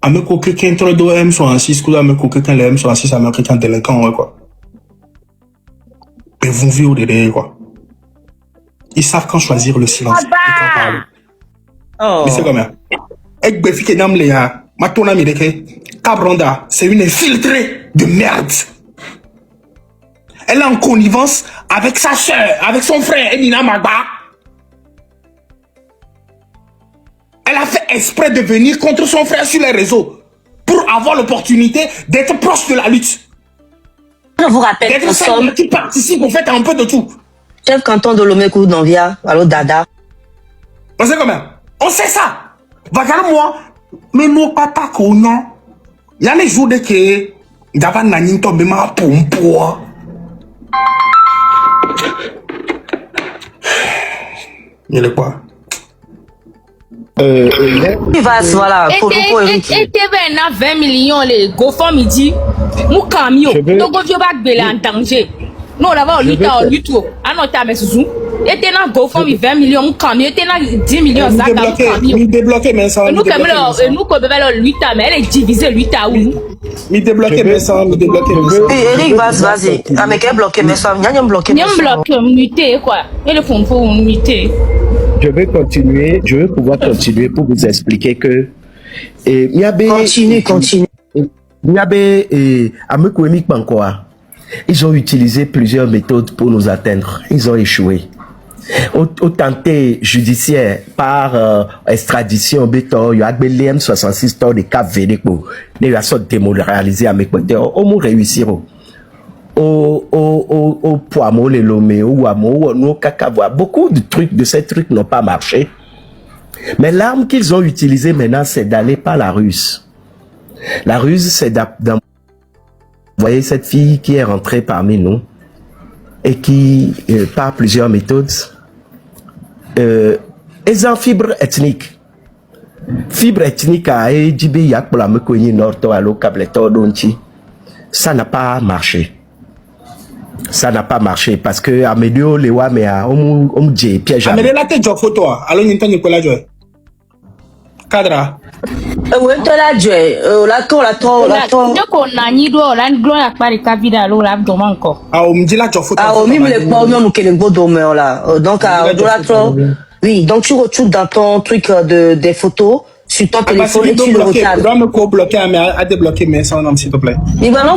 À me coquer quelqu'un entre deux M66, à me coquer quelqu'un les M66, à me coquer quelqu'un délinquant, ouais, quoi. Mais vont vivre derrière, quoi. Ils savent quand choisir le silence. Et quand parler. Oh. Mais c'est comme ça. Et Béfiké Namléa, Matona Mireke, Cabronda, c'est une infiltrée de merde. Elle est en connivence avec sa soeur, avec son frère, Nina Magba. Elle a fait exprès de venir contre son frère sur les réseaux pour avoir l'opportunité d'être proche de la lutte. Je vous rappelle d'être celle qui participe, en fait, à un peu de tout. Chef canton de Lomekou Danvia, alors Dada. On sait comment? On sait ça. Regarde-moi, mais nous pas ta non. Il y a les jours de que d'avant Nanin tombe ma pompe. Il est quoi? Il va se voilà. Et TV na 20 millions les GoFundMe midi. Mou camio. Donc je vais en danger. Non là-bas lui ta lui anota mes sous. Et t'es dans GoFundMe 20 millions mou camio. Et t'es dans 10 millions ça camio. Mi débloquer mais ça. Nous comme là nous comme là lui ta mais elle est divisée lui ta où. Mi débloquer mais ça, mi débloquer mais ça. Eric vas-y. Ah mais qu'est bloqué mais ça, n'y a bloqué. N'y a bloqué muté quoi. Et le fond pour muté. Je vais pouvoir continuer pour vous expliquer que Continue. Niabe et Amekwemi Pankoa, ils ont utilisé plusieurs méthodes pour nous atteindre. Ils ont échoué. Au tenté judiciaire par extradition, béton, il y a BLM 66 tonnes de Cap Vénéco. Les gens démoralisés à Mekwete, au moins réussir. Au poids, les lomé, au wamo, au kakavoa. Beaucoup de trucs, de ces trucs n'ont pas marché. Mais l'arme qu'ils ont utilisée maintenant, c'est d'aller par la ruse. La ruse, c'est d'envoyer cette fille qui est rentrée parmi nous et qui, par plusieurs méthodes, est en fibre ethnique. Fibre ethnique à Ejibi Yakpola Mekonyi Norto Alo Kableto Donchi. Ça n'a pas marché. Ça n'a pas marché parce que Amédio Lewa mais à Omdje piège. Amédio la tête de photo. Alors Ninta Nicolas Joy. Cadra. Oui, tu l'as joué. La tour. Donc on a ni doigt, on a une gloire à Paris Cavida, alors là, demain encore. Ah, on me dit là, tu as photo. Ah, même les poids, nous, qui les beaux domaines là. Donc, oui, donc tu retrouves dans ton truc des photos sur ton téléphone et tu le regardes. Tu dois me co-bloquer, mais à débloquer mes sons, s'il te plaît. Nous allons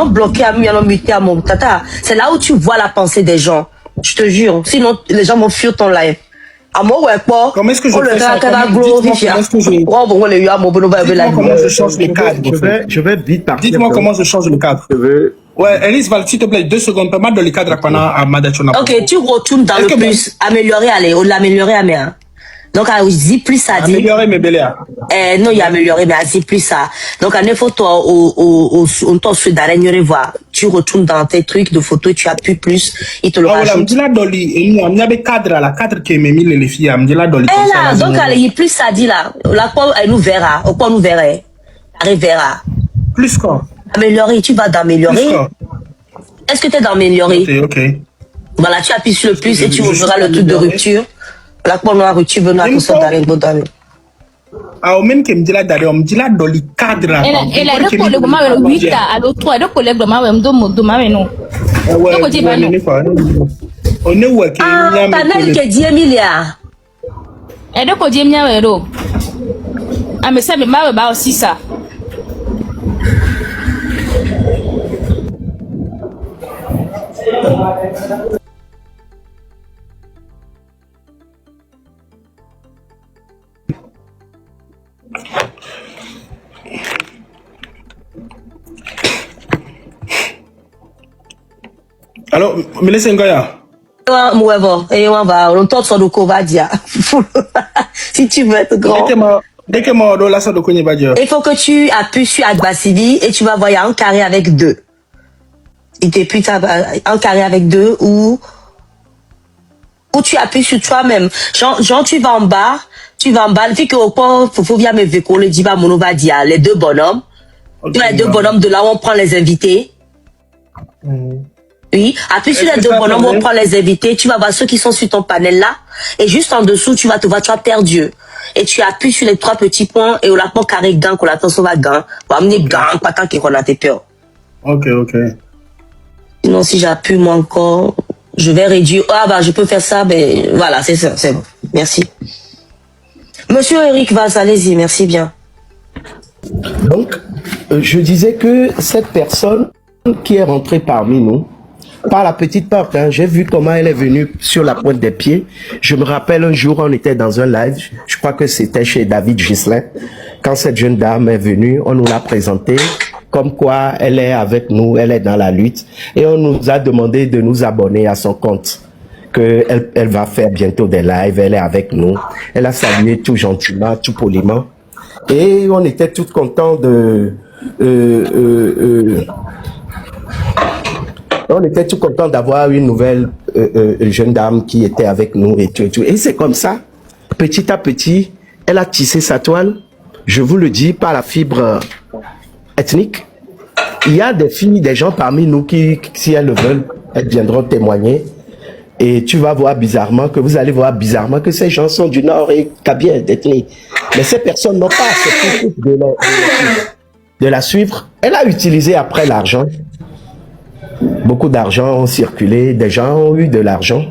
bloquer, nous allons muter à mon tata. C'est là où tu vois la pensée des gens. Je te jure. Sinon, les gens vont fuir ton live. Comment est-ce que je fais ça? Comment je change le cadre? Je vais vite partir. Dites-moi comment je change le cadre. Ouais, Elise, s'il te plaît, 2 secondes. Permets de le cadre à Madachona. Ok, tu retournes dans le plus. Améliorer, allez, on l'améliorer à mer. Donc, à Z plus ça dit. Améliorer mes béléas. Non, il y a amélioré, mais à Z plus ça. Donc, à 9 photos, on t'en fait d'arrêter, voir. Tu retournes dans tes trucs de photos, tu appuies plus, il te le rajoute. Ah, voilà, doli, il y a cadre là, cadre qui m'a mis les filles, doli. Là, donc, il y a plus ça dit là. La quoi, elle nous verra. Au quoi nous verra. Elle verra. Plus quoi? Améliorer, tu vas d'améliorer. Est-ce que tu es d'améliorer? Ok. Voilà, tu appuies sur le plus et tu ouvriras le truc de rupture. La quoi, la rupture, venant à ça d'arrêter, bon ah, au même que me dit là d'ailleurs, me dit là dans le cadre là. Elle a deux collègues, moi, 8 à l'autre, 2 collègues, moi, mais non. On est où? Ah, panel qui est 10 milliards. Et donc, on dit, ah, mais ça, mais ma aussi ça. Alors, me laissez un gars. Si tu veux être grand. Il faut que tu appuies sur Agbasivi et tu vas voir, il y a un carré avec 2. Il t'appuie un carré avec 2 ou tu appuies sur toi-même. Genre, tu vas en bas, le fait que au point, faut bien me véhiculer, le diva mono va dire, les 2 bonhommes. Tu vois les 2 bonhommes de là où on prend les invités. Oui, appuie sur les 2 bonhommes, on prend les invités, tu vas voir ceux qui sont sur ton panel là, et juste en dessous, tu vas te voir, tu as perdu. et tu appuies sur les 3 petits points et on l'appelle carré gang, qu'on l'attend sur la gang. On va amener gang, pas tant qu'on a tes peurs. Ok, ok. Sinon, si j'appuie moi encore, je vais réduire. Ah bah, je peux faire ça, mais voilà, c'est ça, c'est bon. Merci. Monsieur Eric Vaz, allez-y, merci bien. Donc, je disais que cette personne qui est rentrée parmi nous, par la petite porte, hein, j'ai vu comment elle est venue sur la pointe des pieds. Je me rappelle un jour, on était dans un live, je crois que c'était chez David Gislain. Quand cette jeune dame est venue, on nous l'a présentée, comme quoi elle est avec nous, elle est dans la lutte. Et on nous a demandé de nous abonner à son compte, qu'elle va faire bientôt des lives, elle est avec nous. Elle a salué tout gentiment, tout poliment. Et on était tout contents on était tout content d'avoir une nouvelle jeune dame qui était avec nous et tout et tout. Et c'est comme ça, petit à petit, elle a tissé sa toile, je vous le dis, par la fibre ethnique. Il y a des filles, des gens parmi nous qui, si elles le veulent, elles viendront témoigner. Et tu vas voir bizarrement, que vous allez voir bizarrement que ces gens sont du Nord et Kabyle, d'ethnie. Mais ces personnes n'ont pas accepté de la suivre. Elle a utilisé après l'argent. Beaucoup d'argent ont circulé, des gens ont eu de l'argent.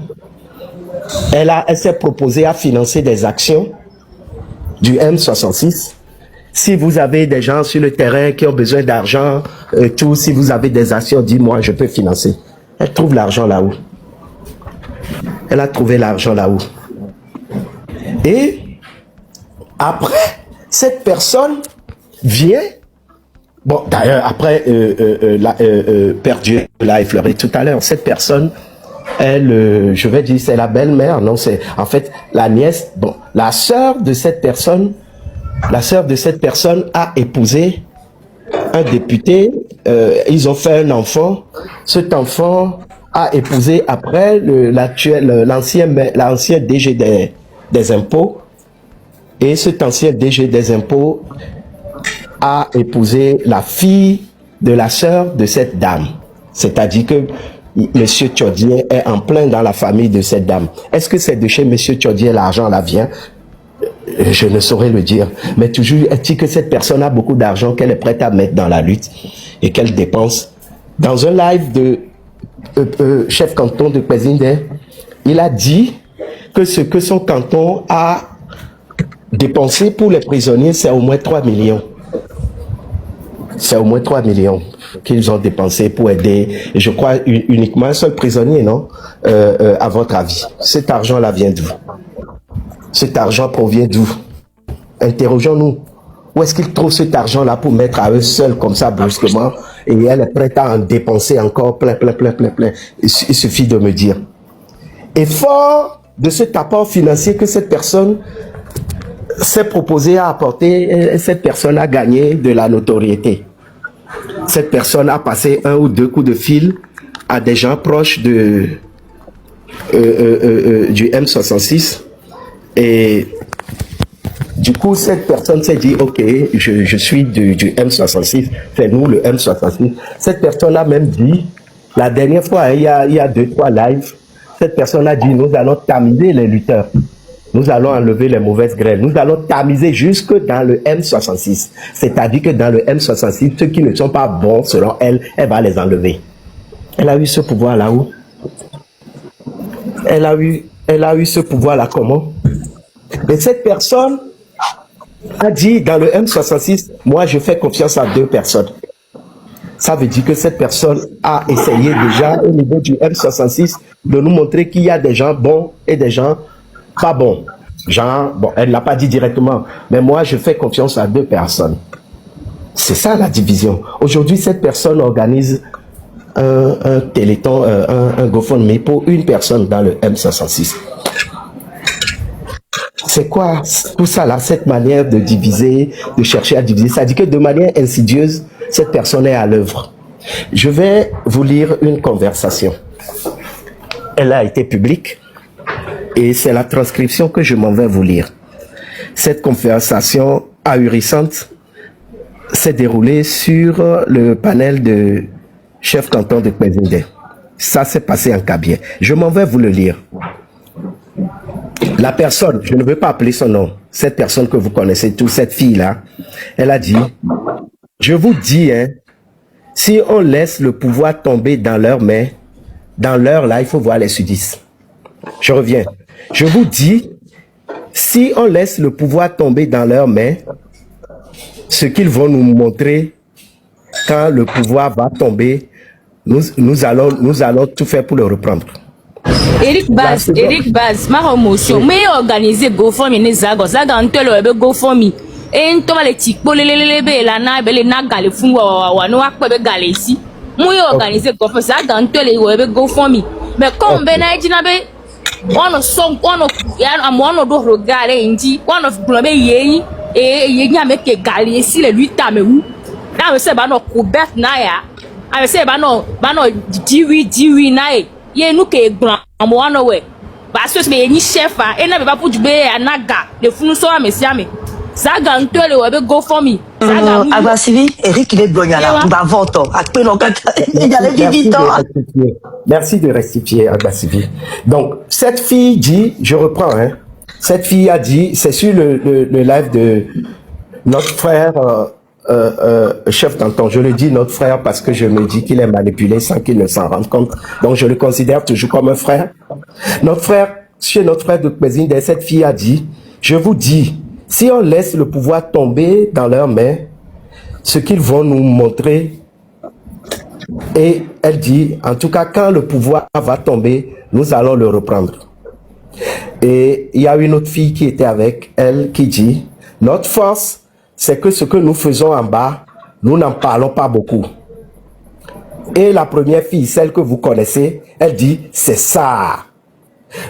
Elle s'est proposée à financer des actions du M66. Si vous avez des gens sur le terrain qui ont besoin d'argent, tout, si vous avez des actions, dis-moi, je peux financer. Elle trouve l'argent là-haut. Elle a trouvé l'argent là-haut. Et après, cette personne vient. Bon, d'ailleurs, après, Père Dieu l'a effleuré tout à l'heure. Cette personne, elle, je vais dire, c'est la belle-mère, non, c'est en fait la nièce. Bon, la sœur de cette personne a épousé un député. Ils ont fait un enfant. Cet enfant a épousé après l'ancien DG des impôts. Et cet ancien DG des impôts a épousé la fille de la sœur de cette dame. C'est-à-dire que Monsieur Tchodier est en plein dans la famille de cette dame. Est-ce que c'est de chez Monsieur Tchodier l'argent là vient? Je ne saurais le dire. Mais toujours est-il que cette personne a beaucoup d'argent qu'elle est prête à mettre dans la lutte et qu'elle dépense. Dans un live de chef canton de Kwezinde, il a dit que ce que son canton a dépensé pour les prisonniers, c'est au moins 3 millions. C'est au moins 3 millions qu'ils ont dépensé pour aider, je crois, uniquement un seul prisonnier, non? À votre avis. Cet argent-là vient d'où? Cet argent provient d'où? Interrogeons-nous. Où est-ce qu'ils trouvent cet argent-là pour mettre à eux seuls comme ça brusquement et elle est prête à en dépenser encore plein. Il suffit de me dire. Et fort de cet apport financier que cette personne s'est proposée à apporter, cette personne a gagné de la notoriété. Cette personne a passé 1 ou 2 coups de fil à des gens proches du M66 et du coup cette personne s'est dit ok, je suis du M66, c'est nous le M66. Cette personne a même dit la dernière fois, il y a 2-3 lives, cette personne a dit nous allons tamiser les lutteurs. Nous allons enlever les mauvaises graines. Nous allons tamiser jusque dans le M66. C'est-à-dire que dans le M66, ceux qui ne sont pas bons, selon elle, elle va les enlever. Elle a eu ce pouvoir là-haut. Elle a eu ce pouvoir-là comment? Et cette personne a dit dans le M66, moi je fais confiance à 2 personnes. Ça veut dire que cette personne a essayé déjà au niveau du M66 de nous montrer qu'il y a des gens bons et des gens pas bon. Genre, bon, elle ne l'a pas dit directement, mais moi, je fais confiance à 2 personnes. C'est ça la division. Aujourd'hui, cette personne organise un téléthon, un GoFundMe pour une personne dans le M66. C'est quoi tout ça là, cette manière de diviser, de chercher à diviser? Ça dit que de manière insidieuse, cette personne est à l'œuvre. Je vais vous lire une conversation. Elle a été publique. Et c'est la transcription que je m'en vais vous lire. Cette conversation ahurissante s'est déroulée sur le panel de chef canton de Kwezinde. Ça s'est passé en Kabyle. Je m'en vais vous le lire. La personne, je ne veux pas appeler son nom, cette personne que vous connaissez tous, cette fille-là, elle a dit, je vous dis, hein, si on laisse le pouvoir tomber dans leurs mains, dans l'heure là, il faut voir les sudistes. Je reviens. Je vous dis, si on laisse le pouvoir tomber dans leurs mains, ce qu'ils vont nous montrer quand le pouvoir va tomber, nous allons tout faire pour le reprendre. Eric Baz, ma promotion, mais organiser GoFundMe ne zago, zaga antelo ebe GoFundMe. Et to le tikpo lelelebe la na be le na gale fun wa no akpe be gale ici. Mu organiser GoFundMe, zaga antelo ebe GoFundMe. Mais comme be na ejina be ono song ono ya amono do rogare inji, one of globe yeyin ye nya me ke gale ici le 8 ans me wu. Na me se ba no kubet na ya. A se ba no diwi na e. Ye nou ke grand amo ano we parce que be ni chef a e na be ba pour be anaga le funu so amesiame zaga ntole we be GoFundMe zaga Agbasivi Eric il est blogna là ba voto akpe no kaka il y a les vivants. Merci de rectifier Agbasivi. Donc cette fille dit, je reprends hein. Cette fille a dit, c'est sur le live de notre frère chef canton, je le dis notre frère parce que je me dis qu'il est manipulé sans qu'il ne s'en rende compte. Donc je le considère toujours comme un frère. Notre frère, chez notre frère de cuisine, cette fille a dit, je vous dis, si on laisse le pouvoir tomber dans leurs mains, ce qu'ils vont nous montrer, et elle dit, en tout cas, quand le pouvoir va tomber, nous allons le reprendre. Et il y a une autre fille qui était avec elle qui dit, notre force, c'est que ce que nous faisons en bas, nous n'en parlons pas beaucoup. Et la première fille, celle que vous connaissez, elle dit, c'est ça.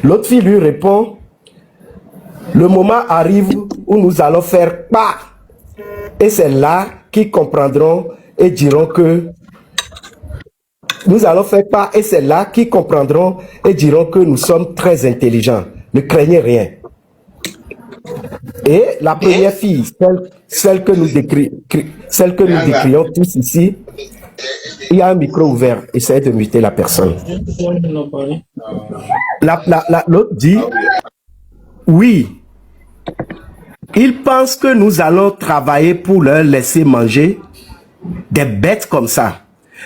L'autre fille lui répond, le moment arrive où nous allons faire pas. Et c'est là qu'ils comprendront et diront que nous allons faire pas. Et c'est là qu'ils comprendront et diront que nous sommes très intelligents. Ne craignez rien. Et la première fille, celle que nous décrions tous ici, il y a un micro ouvert. Essayez de muter la personne. L'autre dit, oui, ils pensent que nous allons travailler pour leur laisser manger des bêtes comme ça.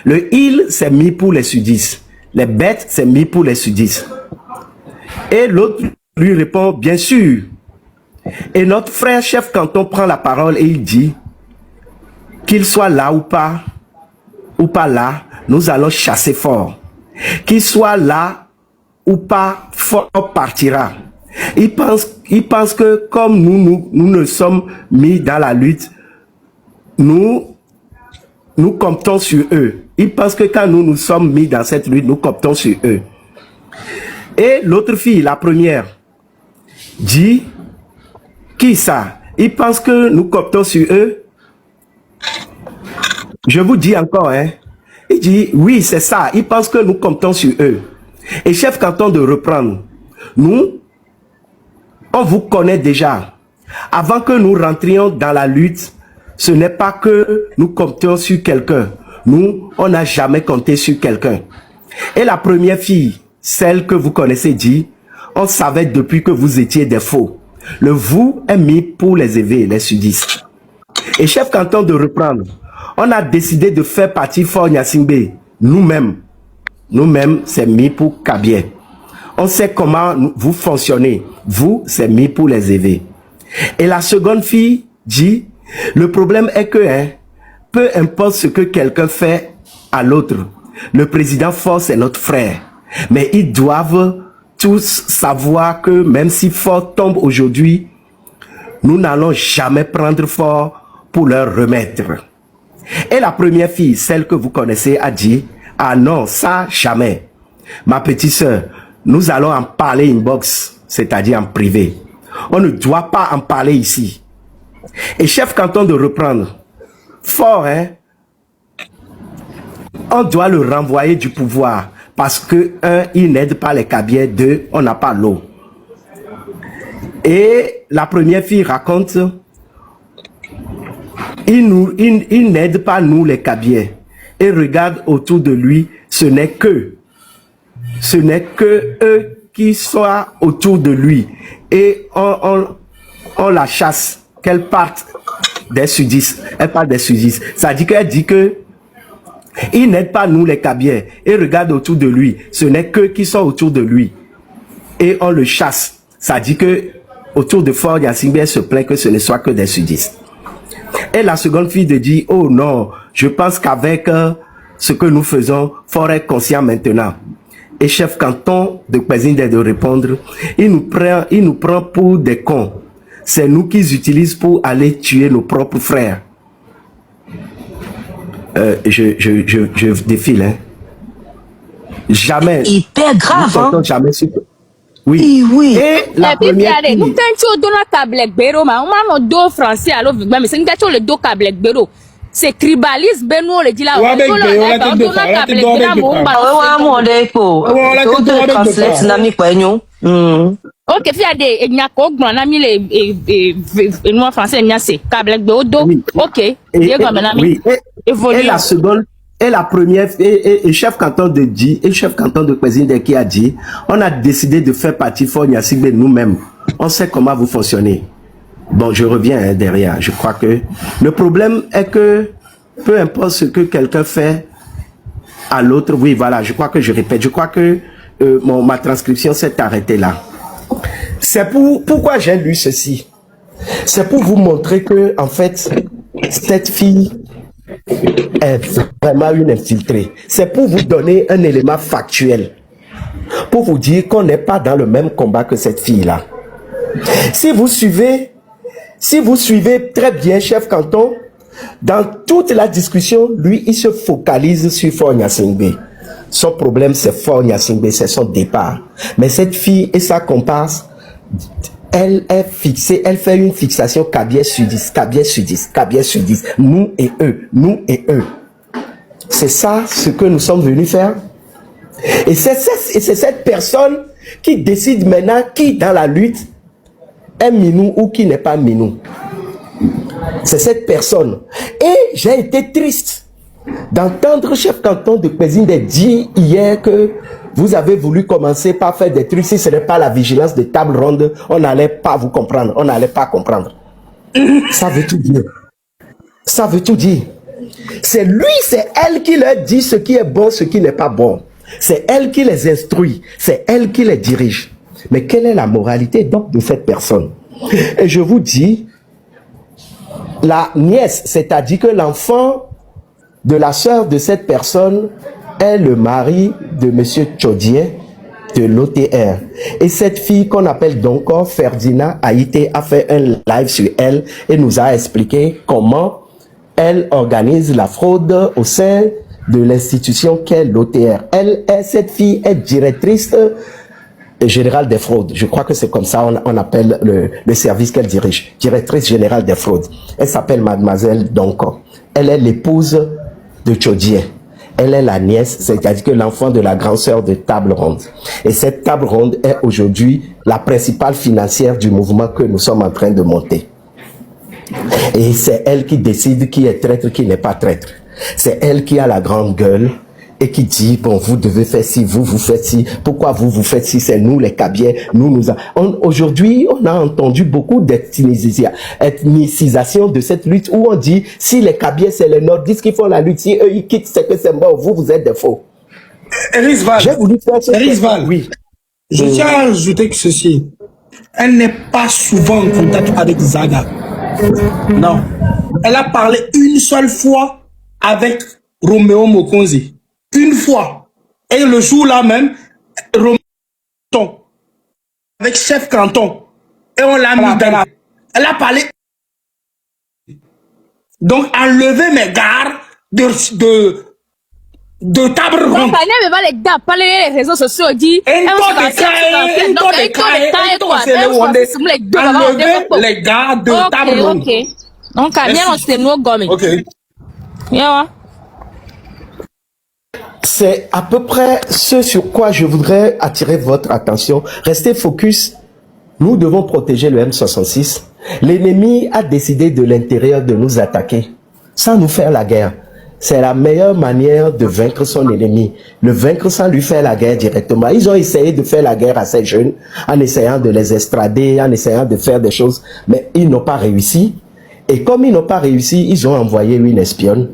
Le il, c'est mis pour les sudistes. Les bêtes, c'est mis pour les sudistes. Et l'autre lui répond, bien sûr. Et notre frère chef canton prend la parole et il dit, qu'il soit là ou pas là, nous allons chasser fort. Qu'il soit là ou pas, fort partira. Il pense que comme nous ne sommes mis dans la lutte, nous comptons sur eux. Il pense que quand nous sommes mis dans cette lutte, nous comptons sur eux. Et l'autre fille, la première, dit, qui ça? Il pense que nous comptons sur eux. Je vous dis encore, hein. Il dit, oui, c'est ça. Il pense que nous comptons sur eux. Et chef canton de reprendre. Nous, on vous connaît déjà. Avant que nous rentrions dans la lutte, ce n'est pas que nous comptions sur quelqu'un. Nous, on n'a jamais compté sur quelqu'un. Et la première fille, celle que vous connaissez, dit, on savait depuis que vous étiez des faux. Le vous est mis pour les évêques, les sudistes. Et chef canton de reprendre, on a décidé de faire partie Fort Nyasingbe. Nous-mêmes, c'est mis pour Kabié. On sait comment vous fonctionnez. Vous, c'est mis pour les évêques. Et la seconde fille dit, le problème est que, peu importe ce que quelqu'un fait à l'autre, le président Fort, c'est notre frère. Mais ils doivent tous savoir que même si Fort tombe aujourd'hui, nous n'allons jamais prendre Fort pour leur remettre. Et la première fille, celle que vous connaissez, a dit, ah non, ça jamais. Ma petite sœur, nous allons en parler inbox, c'est-à-dire en privé. On ne doit pas en parler ici. Et chef canton de reprendre, Fort, on doit le renvoyer du pouvoir. Parce que, un, il n'aide pas les Kabiens, deux, on n'a pas l'eau. Et la première fille raconte, il n'aide pas nous les Kabiens. Et regarde autour de lui, ce n'est que eux qui soient autour de lui. et on la chasse, qu'elle parte des sudistes. Elle part des sudistes. Ça dit qu'elle dit que il n'aide pas nous les Kabyles et regarde autour de lui. Ce n'est qu'eux qui sont autour de lui. Et on le chasse. Ça dit que autour de Fort Gnassingbé, elle se plaint que ce ne soit que des sudistes. Et la seconde fille de dit, oh non, je pense qu'avec ce que nous faisons, Fort est conscient maintenant. Et chef canton de Kwazinde de répondre, il nous prend pour des cons. C'est nous qu'ils utilisent pour aller tuer nos propres frères. Je défile, hein. Jamais. Hyper grave, hein. Jamais su. Oui. Oui. Et la première fille, nous français alors mais c'est le dos câble béro. C'est tribalisme beno le dit là. Ok, fia de enyako gbon na mi le noir français nyase câble béro do. OK. Et la seconde et la première et chef canton de dit et le chef canton de Kwazinde qui a dit on a décidé de faire partie Fort Gnassingbé nous-mêmes. On sait comment vous fonctionnez. Bon, je reviens derrière. Je crois que le problème est que peu importe ce que quelqu'un fait à l'autre, oui, voilà, je crois que je répète. Je crois que ma transcription s'est arrêtée là. C'est pourquoi j'ai lu ceci. C'est pour vous montrer que, en fait, cette fille est vraiment une infiltrée. C'est pour vous donner un élément factuel. Pour vous dire qu'on n'est pas dans le même combat que cette fille-là. Si vous suivez très bien, chef canton, dans toute la discussion, lui, il se focalise sur Fort Gnassingbé. Son problème, c'est Fort Gnassingbé, c'est son départ. Mais cette fille et sa comparse, elle est fixée, elle fait une fixation Kabyles sudiste, Kabyles sudiste, Kabyles sudiste, nous et eux, nous et eux. C'est ça ce que nous sommes venus faire. Et c'est cette personne qui décide maintenant qui dans la lutte est minou ou qui n'est pas minou. C'est cette personne. Et j'ai été triste d'entendre chef canton de Kwazinde dire hier que vous avez voulu commencer par faire des trucs. Si ce n'est pas la vigilance de table ronde, on n'allait pas vous comprendre. On n'allait pas comprendre. Ça veut tout dire. Ça veut tout dire. C'est lui, c'est elle qui leur dit ce qui est bon, ce qui n'est pas bon. C'est elle qui les instruit. C'est elle qui les dirige. Mais quelle est la moralité donc de cette personne? Et je vous dis, la nièce, c'est-à-dire que l'enfant de la sœur de cette personne est le mari de monsieur Tchodien de l'OTR. Et cette fille qu'on appelle donc Ferdinand Haïté a fait un live sur elle et nous a expliqué comment elle organise la fraude au sein de l'institution qu'est l'OTR. Cette fille est directrice générale des fraudes. Je crois que c'est comme ça on appelle le service qu'elle dirige. Directrice générale des fraudes. Elle s'appelle mademoiselle Donko. Elle est l'épouse de Tchodien. Elle est la nièce, c'est-à-dire que l'enfant de la grande sœur de Table Ronde. Et cette Table Ronde est aujourd'hui la principale financière du mouvement que nous sommes en train de monter. Et c'est elle qui décide qui est traître, qui n'est pas traître. C'est elle qui a la grande gueule et qui dit, bon, vous devez faire ci, vous faites ci. Pourquoi vous faites ci? C'est nous les Kabyles. Aujourd'hui, on a entendu beaucoup d'ethnicisation de cette lutte où on dit, si les Kabyles, c'est les nordistes qui font la lutte, si eux, ils quittent, c'est que c'est mort. Vous êtes des faux. Erisval, j'ai voulu faire ça. Erisval, oui. Je tiens à ajouter que ceci. Elle n'est pas souvent en contact avec Zaga. Non. Elle a parlé une seule fois avec Roméo Mokonzi. Une fois. Et le jour-là même, Roméo avec chef canton. Et on l'a mis dans la... Elle a parlé. Donc, enlever mes gardes de table ronde. Les réseaux sociaux dit enlever les gars de table ronde. OK. Donc, bien, on s'est nous gommé. OK. Yeah. C'est à peu près ce sur quoi je voudrais attirer votre attention. Restez focus. Nous devons protéger le M66. L'ennemi a décidé de l'intérieur de nous attaquer, sans nous faire la guerre. C'est la meilleure manière de vaincre son ennemi. Le vaincre sans lui faire la guerre directement. Ils ont essayé de faire la guerre à ces jeunes en essayant de les extrader, en essayant de faire des choses, mais ils n'ont pas réussi. Et comme ils n'ont pas réussi, ils ont envoyé une espionne.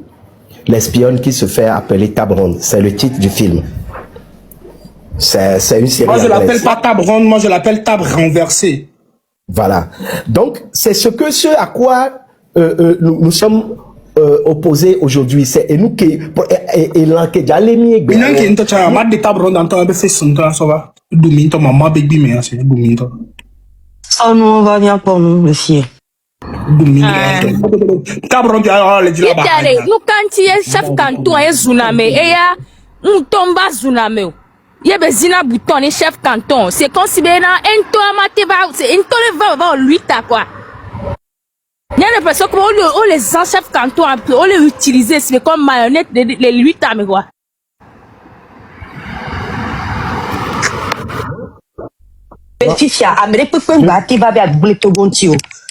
L'espionne qui se fait appeler Tabron. C'est le titre du film. C'est une série. Moi, je l'appelle pas Tab ronde, moi, je l'appelle Tab renversé. Voilà. Donc, c'est ce à quoi nous sommes opposés aujourd'hui. C'est et nous qui et là que j'allais Binan qui est un mat de Tab ronde en temps, fait son temps, ça va. Dominto, maman, baby, mais c'est Dominto. Oh non, on va bien pour nous, monsieur. Dominto. Tab ronde, alors, les dit là-bas. Nous, quand tu es chef canton, et Zuname, et ya, on tombe à Zuname. Yebe zina bouton et chef canton. C'est considéré un tomate c'est une tole va lui ta quoi. Il y a des personnes que les anciens chefs canton on les utiliser c'est comme marionnette les lui ta mais quoi.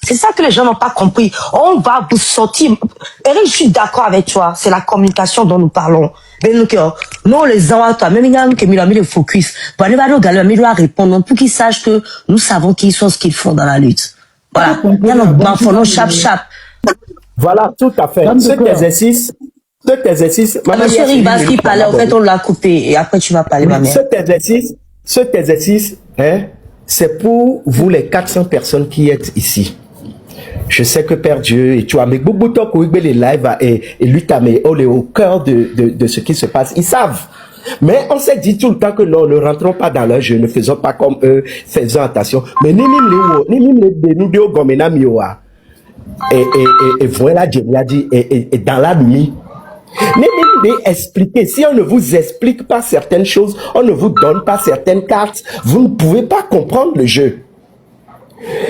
C'est ça que les gens n'ont pas compris. On va vous sortir. Eric, je suis d'accord avec toi. C'est la communication dont nous parlons. Mais nous, les gens, toi, même il y a qui mis le focus. Pour aller vers il doit répondre pour qu'ils sachent que nous savons qui sont ce qu'ils font dans la lutte. Voilà. Il y a nos enfants, chap. Voilà, tout à fait. Cet exercice. Monsieur Eric Baski parlait, en fait, on l'a coupé. Et après, tu vas parler, ma mère. Cet exercice, hein, c'est pour vous les 400 personnes qui êtes ici. Je sais que Père Dieu et tu as mis beaucoup de temps pour les lives et lui t'as mis au cœur de ce qui se passe. Ils savent. Mais on s'est dit tout le temps que non, ne rentrons pas dans leur jeu, ne faisons pas comme eux, faisons attention. Mais et voilà, Dieu a dit, et dans la nuit, expliquer. Si on ne vous explique pas certaines choses, on ne vous donne pas certaines cartes, vous ne pouvez pas comprendre le jeu.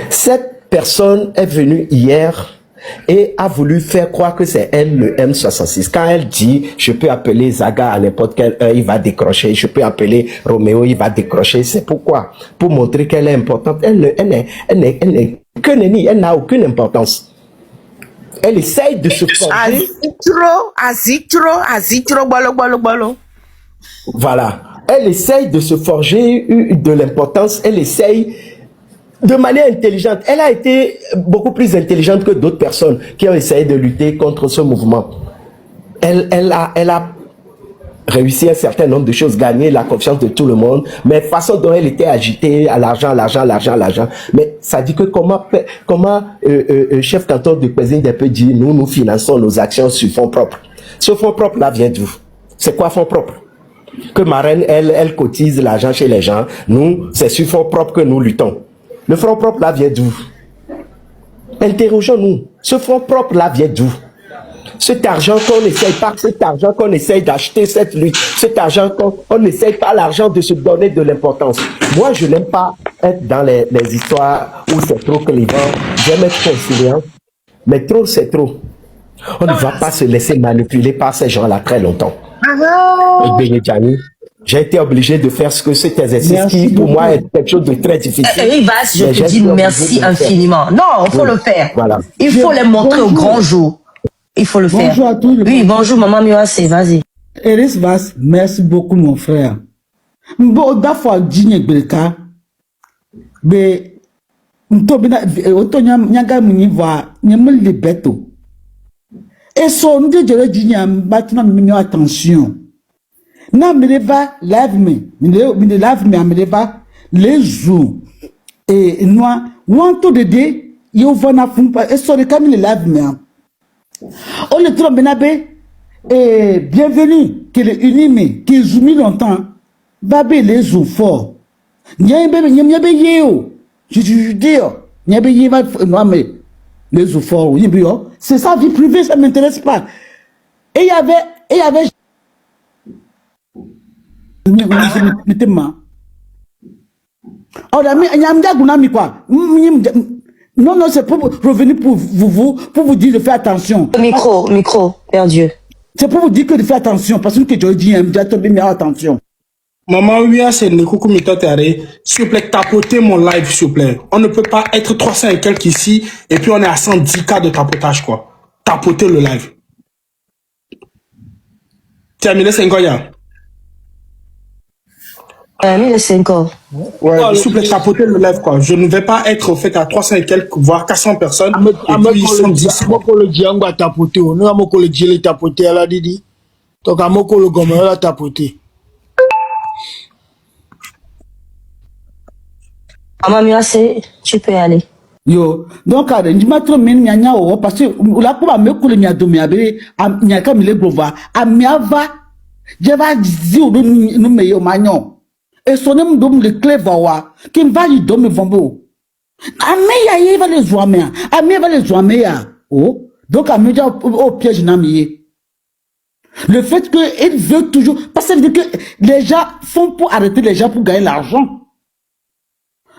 Cette personne est venue hier et a voulu faire croire que c'est elle le M66. Quand elle dit, je peux appeler Zaga à n'importe quelle heure, il va décrocher, je peux appeler Roméo, il va décrocher. C'est pourquoi? Pour montrer qu'elle est importante. Elle n'a aucune importance. Elle essaye de se forger. Bolo. Voilà. Elle essaye de se forger de l'importance. Elle essaye de manière intelligente. Elle a été beaucoup plus intelligente que d'autres personnes qui ont essayé de lutter contre ce mouvement. Elle a réussi un certain nombre de choses, gagner la confiance de tout le monde, mais façon dont elle était agitée à l'argent. Mais ça dit que comment chef canton de Pézine peut dire nous finançons nos actions sur fonds propres. Ce fonds propre là vient d'où? C'est quoi fonds propre? Que Marraine, elle cotise l'argent chez les gens. Nous, c'est sur fonds propre que nous luttons. Le fonds propre là vient d'où? Interrogeons-nous. Ce fonds propre là vient d'où? Cet argent qu'on n'essaye pas, cet argent qu'on essaye d'acheter cette lutte, cet argent qu'on n'essaye pas l'argent de se donner de l'importance. Moi, je n'aime pas être dans les histoires où c'est trop clivant. J'aime être conciliant. Mais trop, c'est trop. On ne va pas se laisser manipuler par ces gens-là très longtemps. J'ai été obligé de faire cet exercice qui, pour moi, est quelque chose de très difficile. Eric Bass, je te dis merci infiniment. Non, il faut le faire. Voilà. Il faut les montrer au grand jour. Il faut le faire. Bonjour à tous. Oui, bonjour, maman Mioase, vas-y. Eric Bass, merci beaucoup, mon frère. Bon, d'affaire, Digne Belka, mais, Ntobina, Otonya, Nyaga Muniva, Nyamel de Beto. Et son de Digne, bâtiment, mignon, attention. Na Meleva, lave-me, lave-me, Meleva, les jours, et moi, wanto de dé, yo vana fumpa, et sur le camion, lave-me. On est trop benabé, et bienvenue, qu'il est unimé, qu'il est zoomé longtemps, babé les jours forts. Nyabe yeo, je dis, nyabe yeva, non mais, les jours forts, c'est sa vie privée, ça ne m'intéresse pas. Et il y avait, non, c'est pour revenir pour vous dire de faire attention. Micro, Père Dieu. C'est pour vous dire que de faire attention, parce que je dis, attention. Maman, oui, c'est le coucou, s'il vous plaît, tapotez mon live, s'il vous plaît. On ne peut pas être 300 et quelques ici, et puis on est à 110 cas de tapotage, quoi. Tapotez le live. Tu as mis les 5 ans, ya. 1005 ans. Ouais, s'il vous plaît, tapotez le live, quoi. Je ne vais pas être au fait à 300 et quelques, voire 400 personnes. Et puis, ils sont 10. Amoko le diangwa tapoté. Nous amoko le diele tapoté à la didi. Donc amoko le gomme la tapoté. Maman Mirassé, tu peux y aller. Yo, donc je m'attends même nyanya o parce que la pour me coule nya do mia be nya ka mi le glova a miava je va dire no me yo manyo et sonem dom le cleva wa qui va y dom vombo a me ya y va les zoame a me va les zoame ya oh donc a me ja au piège na mi le fait que il veut toujours parce que les gens font pour arrêter les gens pour gagner l'argent.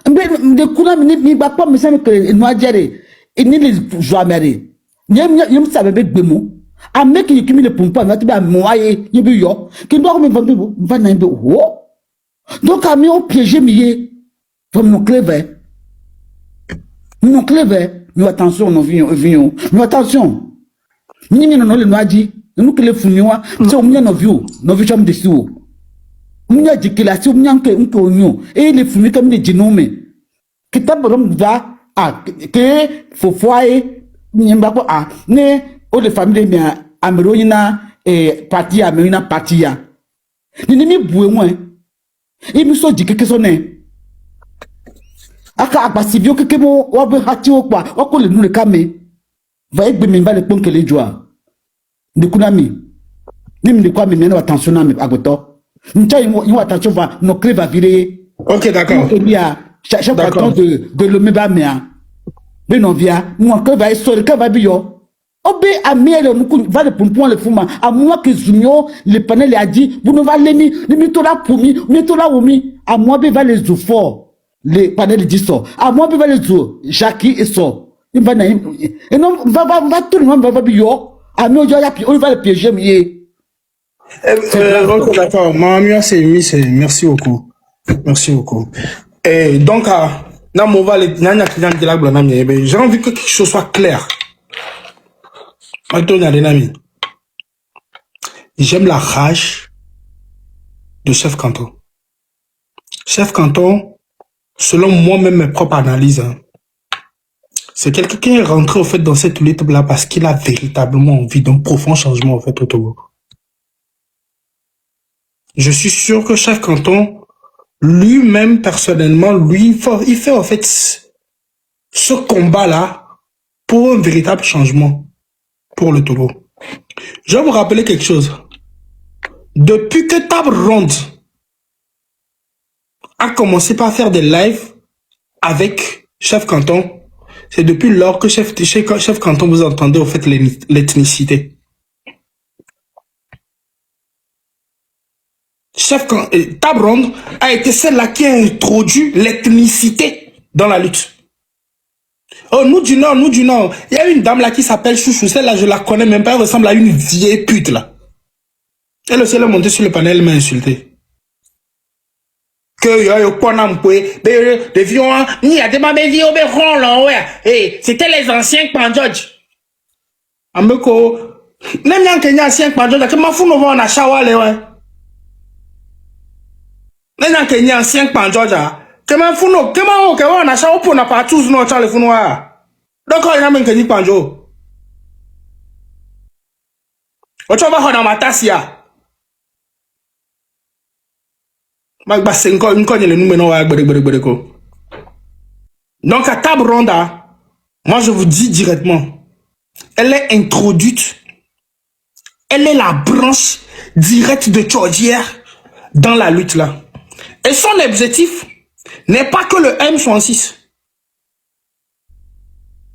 De kuna mi ba pa mi sami que no ajere ni les joamere nyem sabe be gbemu a make you kimi le pompa na ti ba moaye ni bi yo ki do ko mi van bi va na bi wo donc a mi o piéger mi ye from no clever mais attention no vion mais attention ni no le no aji no kele funwa so mi no view no vision de siwo munya jikila si munya nke onyo e le fumi kam ne jinome kita borom va a ke fofoae nyemba ko a ne o le famille mi ameroyina parti ameroyina parti ya ni mi bue mo e mi so jikeke so ne aka agbasibio keke mo wa be hati o pa o ko le nu le kame va egbe mi va le ponkele joa de kunami ni mi de kwa mi na attention na mi agoto. Nous attention va nos clés va virer. Ok, d'accord. Il y a chaque canton de le mébamia. Mais non via nous encore va essayer que va bio. Obe a miel nous va le pompon le fuma à moi que Zunio le panel a dit vous ne va l'emi le tola poumi le tola oumi à moi be va les fort les panels dit ça à moi be va les Jackie et ça il va na et non va tout le monde va bio à nous on va le piéger mais ok, d'accord. Maman, merci beaucoup. Merci beaucoup. Et donc, j'ai envie que quelque chose soit clair. J'aime la rage de Chef Canton. Chef Canton, selon moi-même mes propres analyses, c'est quelqu'un qui est rentré au fait dans cette lutte-là parce qu'il a véritablement envie d'un profond changement au fait au Togo. Je suis sûr que Chef Canton, lui-même, personnellement, il fait en fait ce combat-là pour un véritable changement pour le Togo. Je vais vous rappeler quelque chose. Depuis que Table Ronde a commencé par faire des lives avec Chef Canton, c'est depuis lors que Chef Canton vous entendez au fait l'ethnicité. Table Ronde a été celle-là qui a introduit l'ethnicité dans la lutte. Oh, nous du Nord. Il y a une dame là qui s'appelle Chouchou. Celle-là, je la connais même pas. Elle ressemble à une vieille pute là. Elle aussi, elle est montée sur le panel, elle m'a insulté. C'était les anciens Pandjodj. Ameko, même les anciens Pandjodj, que ma fou nous va en achawale, ouais. Les gens qui ont 5 ans, comment founo, comment on a ça pour n'a pas tous nos temps les founoirs. Donc il y a même qui dit panjo. On va voir dans ma tassia. Donc à Table Ronde, moi je vous dis directement, elle est introduite, elle est la branche directe de Tchordière dans la lutte là. Et son objectif n'est pas que le M66.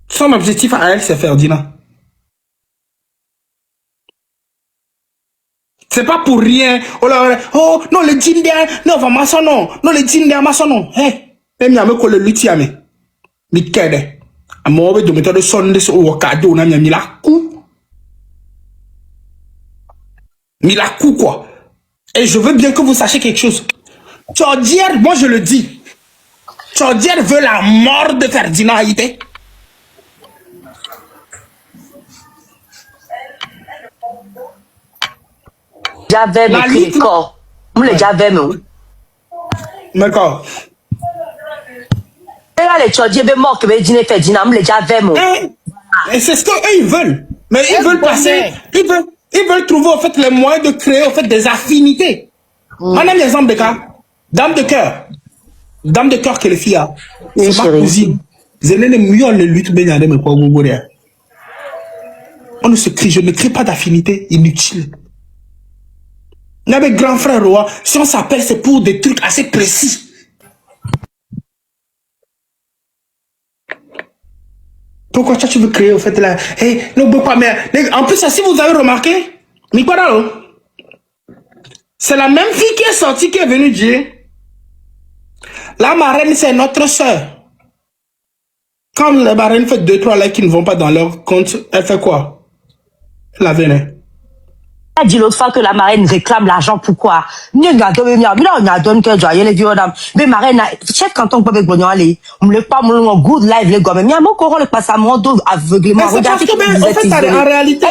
Son objectif à elle, c'est Ferdinand. C'est pas pour rien. Oh, non, le Jindia, non, va maçon, non, le Jindia, maçon, non. Hé, même y'a me colle le lutiame. Mi kede. A moi, de méthode de son de ce wakado, on a mis la coup. Mi la coup, quoi. Et je veux bien que vous sachiez quelque chose. Tchordière, moi je le dis. Tchordière veut la mort de Ferdinand Haïté. J'avais mes corps. On les j'avais mais. D'accord. Et là les chodjé be mort que be dîner fait dîner, on les j'avais moi. Et c'est ce qu'eux ils veulent. Mais ils veulent passer, ils veulent trouver en fait les moyens de créer en fait des affinités. On a l'exemple de cas. Dame de cœur. Dame de cœur que les filles a. C'est ma cousine. Je On ne se crie, je ne crée pas d'affinité inutile. Il y a des grands frères rois, si on s'appelle, c'est pour des trucs assez précis. Pourquoi tu veux créer au fait là? Hey, non, pas mais en plus, si vous avez remarqué, c'est la même fille qui est sortie qui est venue dire la marraine, c'est notre soeur. Quand les marraines font 2-3 likes qui ne vont pas dans leur compte, elle fait quoi? Elle la venait. Elle dit l'autre fois que la marraine réclame l'argent, pourquoi? Mais marraine, chef canton peut bien aller. On me le pas mon good live les gars, mais moi encore le passe à mon dos aveuglément. Regardez que en fait en réalité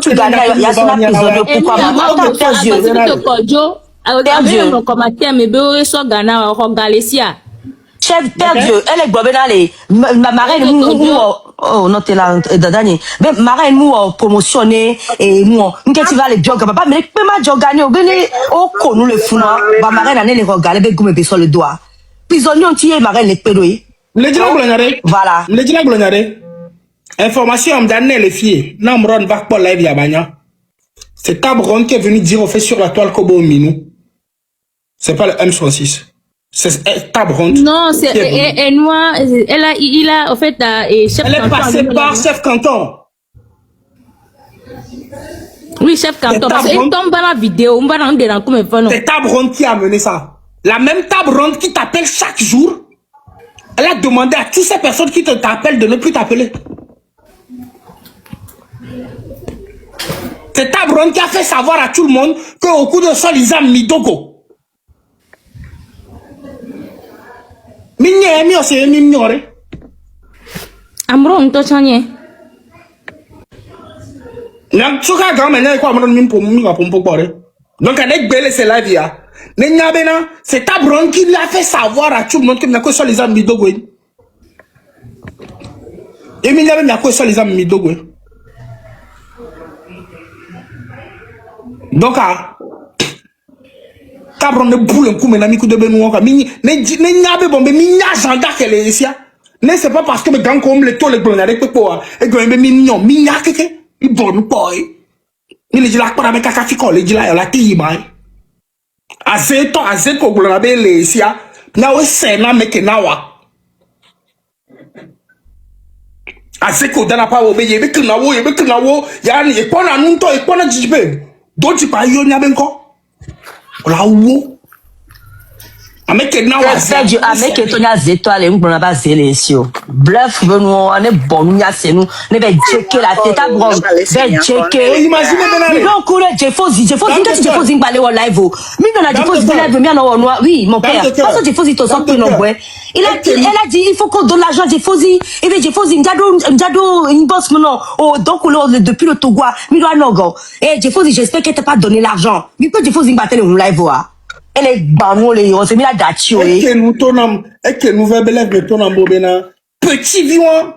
tu gagnes, il y a son épisode pourquoi maman perdre Dieu. Chef perdu, elle est gobernale. Ma marraine oh non t'es là dadani. Mais marraine mou promotionné et moi qu'est-ce tu vas les jog papa mais peut ma jog gagner gagner au nous le fou ba marraine année les regarder be gomme be sur le doigt. Prisonnier on tire marraine les pédoé. Le diable glonare. Voilà. Le diable glonare. Information on donne les filles. Non m'ron va pas live ya bagna. C'est Tabron qui est venu dire au fait sur la toile Kobo Minou. C'est pas le M66. C'est Tabron. Non, c'est Noir. Il a en fait chef elle est passée par chef canton. Oui, chef canton. Parce qu'il tombe dans la vidéo. On va dans le comme un c'est Tabron qui a mené ça. La même Tabron qui t'appelle chaque jour. Elle a demandé à toutes ces personnes qui t'appellent de ne plus t'appeler. C'est Tabron qui a fait savoir à tout le monde qu'au coup de sol, ils ont mis Dogo. Amro, on te chanye. Donc, c'est Tabron qui lui a fait savoir à tout le monde que Miako sur les amis Midogo. Et Miako sur les amis Midogo. Donc, Tabron ne boule un coup, mais n'ami coup de Benoît. Ne bombe, agenda qu'elle est ici. Ne c'est pas parce que mes gants comme les taux, les blondes avec quoi. Et que mes mignons, mignac, ils bonne boy. Il est là pour avec un café, il est là, la tiba. Azeko, blonde, les ici. Now, c'est na meke nawa. Azeko, dans la power, mais il y a un épon à nous, et pas à Jibé. D'autres, tu parles, il y a bien quoi. La wo ameke na wa Sergio ameke to nya zetoile ngona ba zelesio bluff benu on est bon nya senu ne be checker la tête à bron be checker imagine mais donc coule Jefozi que Jefozi ngbalé au live mi non na Jefozi live mi na noir oui mon père parce que Jefozi to so non boy elle a dit il faut qu'on donne l'argent à Jefozi et bien Jefozi njado inbox non oh donc depuis le Togo mi doit nogo et Jefozi j'espère que t'as pas donné l'argent mi peut Jefozi ngbaté le live elle est banolée, on s'est mis à datio. Et que nous tournons, et que nous verbelève le tournant bobena. Petit vion,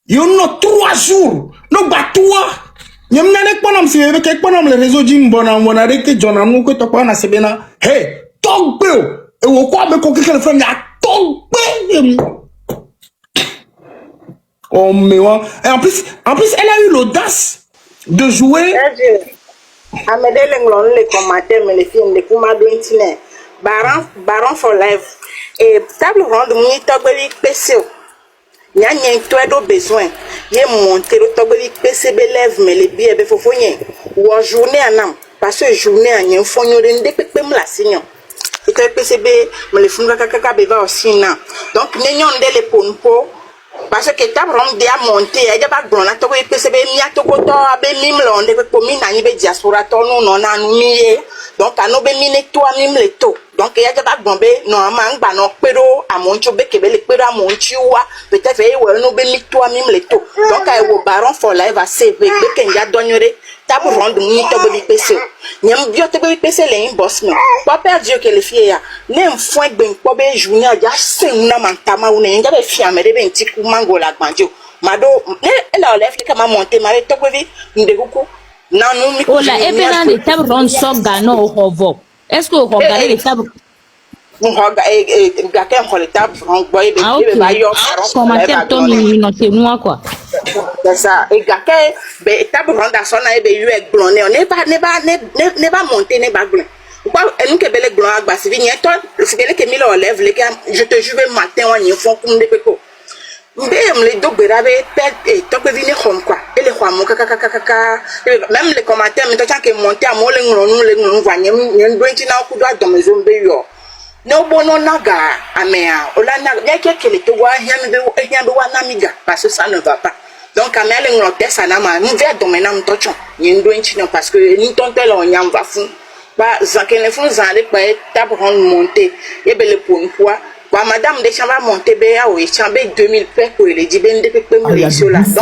y'en a 3 jours. Nous battois. Y'en a pas si avec les réseaux d'imbona, on a arrêté John Amou que t'as pas na sebena. Hey, togbe. Et au quoi me coquille le frère, y'a togbe. Oh, mais ouais. Et en plus, elle a eu l'audace de jouer. Amedele nglon le commentaire mais les films de kuma do internet baron for life et table ronde mu togbeli pese nya nyen to do besoin ye monter togbeli pese be lève mais les billets be fofo nyen wo journée anam parce que journée anyen fonyo de ndepepem la signon et to pese be me le fun kaka be va aussi na donc nenyon de le ponpo parce que table ronde dia monter e ba gbona to ko pese be mia to ko to abe mim londe ko mi na ni be diaspora to no na nu mi donc ano be mi ne to mim le to donc e ba gbon be no ma ngba no pero amoncho be kebe le pero amonchi wa peut-être e wo no be mi to mim le to donc e wo baron for life a save be ken ya donyore table ronde ni to be pese Nyam biote be pese le boss me. Pas perdu que les filles ya. Nem fouin ben ko be journée ya se una mantama una nga be fiame de ben tiku mango la gbanjo. Mado elle a lève que ma monter mare to be ndekuku. Nanu mi ko. Oh là, et puis là, les tables rondes sont gagnants au revoir. Est-ce que vous regardez les tables? Gaka ko le table ronde boy be Ah, ok. ba yo. Commentaire, ton notez-moi quoi. C'est ça. Et gaka be table ronde à son na be yu e glonné. On n'est pas monter ne pas glon. Pourquoi nous que belle glon agba si vient toi, c'est que mi le lève les gars, je te jure matin on y font comme des peko. Mbem les dos berabe et top venir comme quoi. Et les rois mon kaka même les commentaires mais tant que monter à moi les nous voyons nous doit être na ku doit dans mes zombe yo. No bono naga amea ola naga bien que les to wa hiam be wa namiga parce que ça ne va pas. Donc amea les ngote ça na ma nous vers domaine am tochon. Nous doit être parce que ni tontel on yam va fou. Ba zakene fun zande pa table ronde monter et be le poids. Bah, madame de chamba monter be ya o chambe 2000 pe ko ele di ben de pe me iso la donc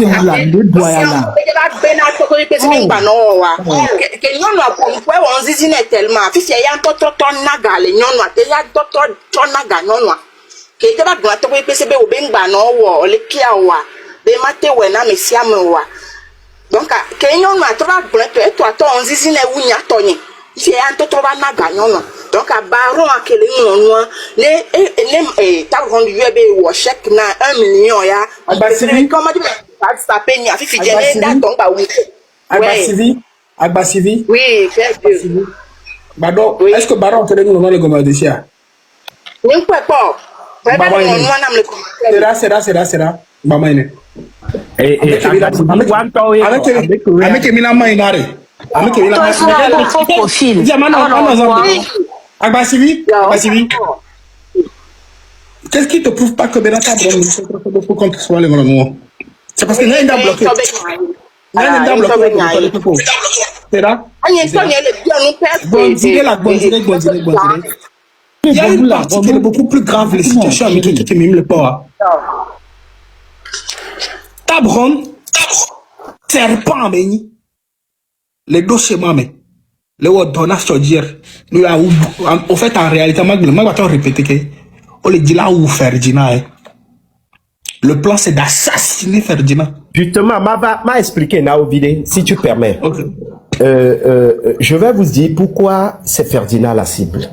que nyono aponpo e won zizi na tellement fi se ya toto naga le nyono ate ya toto naga nyono ke te ba gba to pe se be o be ngba no wo le kia wa be mate we na mesia me wa donc ke nyono atoba gba to ato on zizi na wunya tonyi fi ya toto ba naga nyono donc à baron à quel moment les tables rondes UB ou chèque na 1 million ya comment tu vas ça payer à fifi gêner donc bah oui Agba Sivi oui c'est Dieu Bado est-ce que baron te donne le gomme de sia ni quoi pas vraiment on n'a le sera mama ine Et avec Emina Mainare avec Emina Faux profil. Agba Sivi qu'est-ce qui te prouve pas que Benata Bron faut qu'on soit les moments? C'est parce que n'a pas bloqué. N'a bloqué. C'est là. Il y a une partie qui est beaucoup plus grave, les situations avec qui mime le port. Tabron, serpent, béni. Les dossiers, mamé. Le word donas dire. Nous en fait, en réalité, je vais répéter que on le dit là où Ferdinand. Le plan, c'est d'assassiner Ferdinand. Justement, m'a expliqué, Naovide, si tu permets. Okay. Je vais vous dire pourquoi c'est Ferdinand la cible.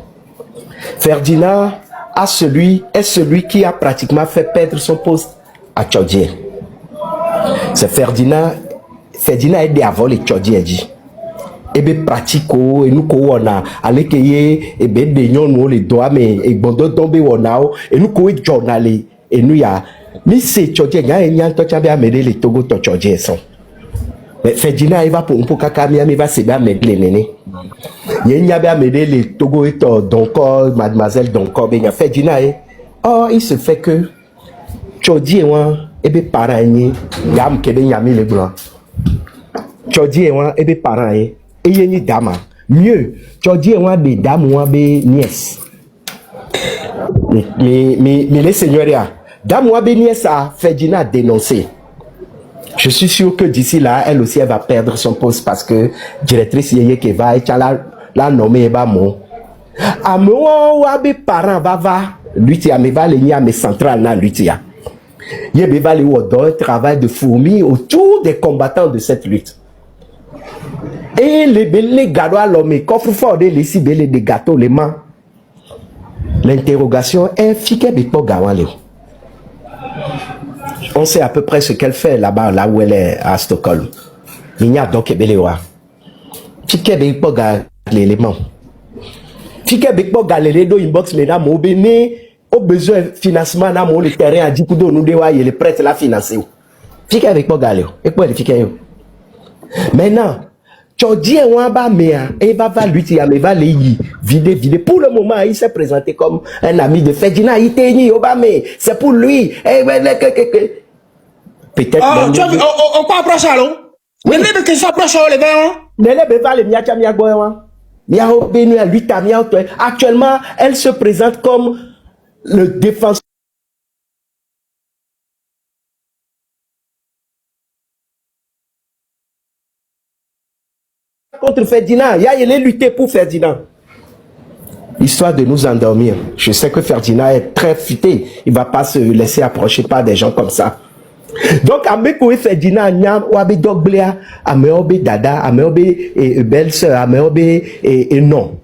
Ferdinand est celui qui a pratiquement fait perdre son poste à Tchadien. C'est Ferdinand est d'avant les Tchadien dit. Et bien pratico et nous on a allé cueillir et ben des gens les doigts mais et bon tomber on a et nous quoi journal et nous ya mais c'est Tchadien y a un touch à m'aider les Togo Tchadien sont. Mais Ferdinand il va pour Kakami il va se bien mettre les nénés. Il y a bien m'aider les Togo et donc mademoiselle donc ben Ferdinand oh il se fait que Tchadien et bien parents y gamme que ben yami les blancs. Tchadien et bien parents et y dama mieux Tchadien des dames ou des nièces mais les seigneurs dame ou des nièces a Ferdinand dénoncé. Je suis sûr que d'ici là, elle aussi, elle va perdre son poste parce que directrice yeye qui va être la nommée ba mon. A moi ou abe parents va lui tia me va les mais central na lui tia. Yebe va les wodo travail de fourmi autour des combattants de cette lutte. Et les gars à l'homme coffre fort de les cibler des gâteaux les mains. L'interrogation est fique bito gawale. On sait à peu près ce qu'elle fait là-bas, là où elle est à Stockholm. Il y a donc Belewa. Fique bito l'élément. Fique bito galéré do inbox mesdames au béné au besoin financement na mon le terrain à Djikudo nous dewa les prêts la financer. Fique bito galé. Et quoi fique yo. Maintenant Tchadien Wamba Mea, et va lui dire, mais va les vider. Pour le moment, il s'est présenté comme un ami de Ferdinand. Il était ni Obama, c'est pour lui. Peut-être. Ah, tu as vu, on peut approcher alors? Oui, mais que ça approche les verts. Actuellement, elle se présente comme le défenseur. contre Ferdinand. Il a lutté pour Ferdinand. Histoire de nous endormir. Je sais que Ferdinand est très futé. Il ne va pas se laisser approcher par des gens comme ça. Donc, Ameko et Ferdinand, Nyam, Wabe Dogbléa, Ameobe Dada, Ameobe et belle-sœur, Ameobe et non.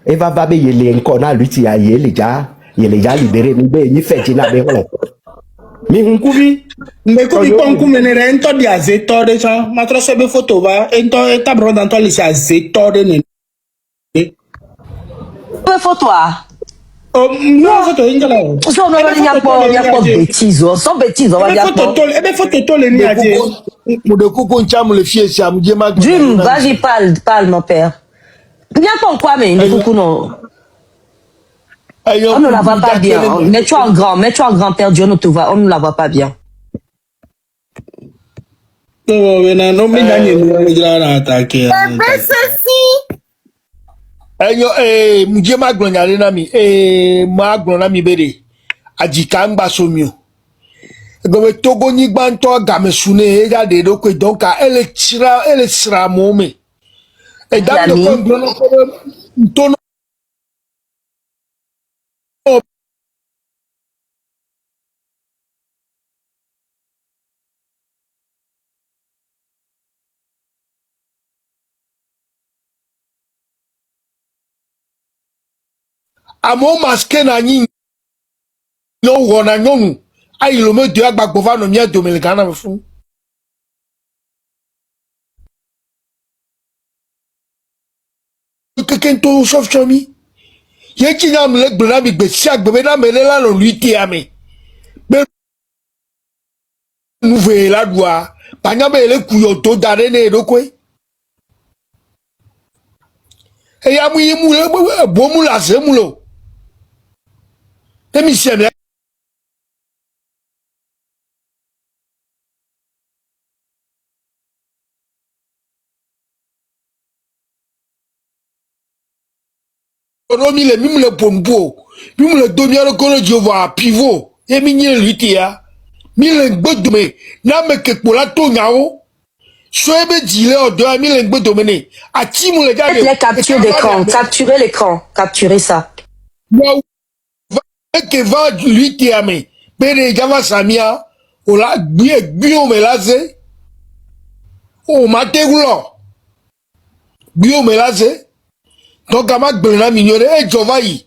Et va vabe yele nkona luti ya yele ja libéré ni Ferdinand beron. Mi hunkubi. Mais comme il pense qu'on mènerait un temps de zétor de gens, ma trop sebe photo va, un temps et tabron dans toi les zétor de ne. Photo. Oh, non, photo, il y a là. Ça, on a pas bêtises, sans bêtises, on va dire. Photo, les niais. Dream, vas-y, parle, mon père. Il n'y a pas quoi, mais coucou, non. On ne la voit pas bien. Mets-toi en grand, père Dieu, on ne la voit pas bien. Non, mais muje maglonyale nami maglonami bere ajikamba somio gobe togo ni gbanto gamesune eja de doko donc elle sera momé et dans le condron tono amo masque na nyi yo wona nyonu ayi lo me de agbagbo va no mi dominicana me fun keken to sof chomi ye ki na mle gbona mi gbe si agbe na mele la lo luiti ame be nouveau la doa panya be le kuyo to dare ne dokwe e ya mu yimu le bo mu la se mu lo temi se me ono mi le pompo mi le domia le kono jova pivot e mi ni luiti ya mi le gbodume na me ke pola to nyawo so ebe dile odo mi le gbodume ne ati mu le jage Les captures d'écran, capturer l'écran, capturer ça. Moi que va luiti ya me bere java samia ola bio me laze o mategulo bio me laze donc ama gbena mignore e jova yi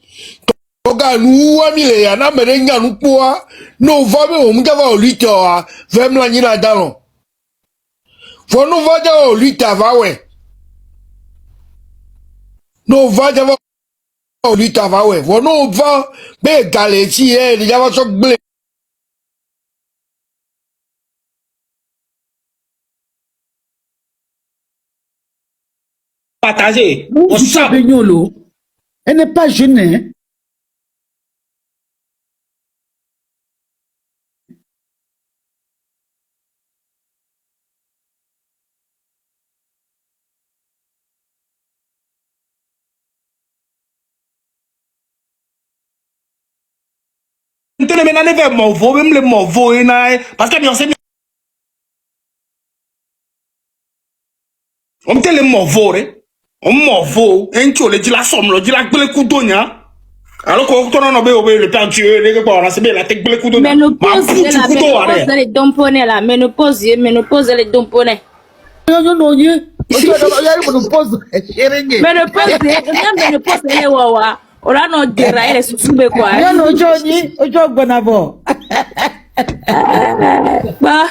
toga nu wa mi le ya na mere nya nu poa no va be o mjava o luiti o vem la nyina dalon fo no va ja o luiti va we no va ja o luiti va we fo no va be galeti e ni java so gble partager. On sait elle n'est pas jeune, hein? Maintenant, on est morveau, même le morveau, parce que bien, c'est on te le morveau, on morveau, un tu le dit la somme, le dit la belle coudonia. Alors qu'on tourne le peinture, les gars, on a c'est la tête belle coudonia. Ménopause, les domponés là, ménopause, les domponés. Non, Ménopause, les wawa. On a notre déraillé les sous-soubés quoi. non, Johnny, Bonavo. Bah,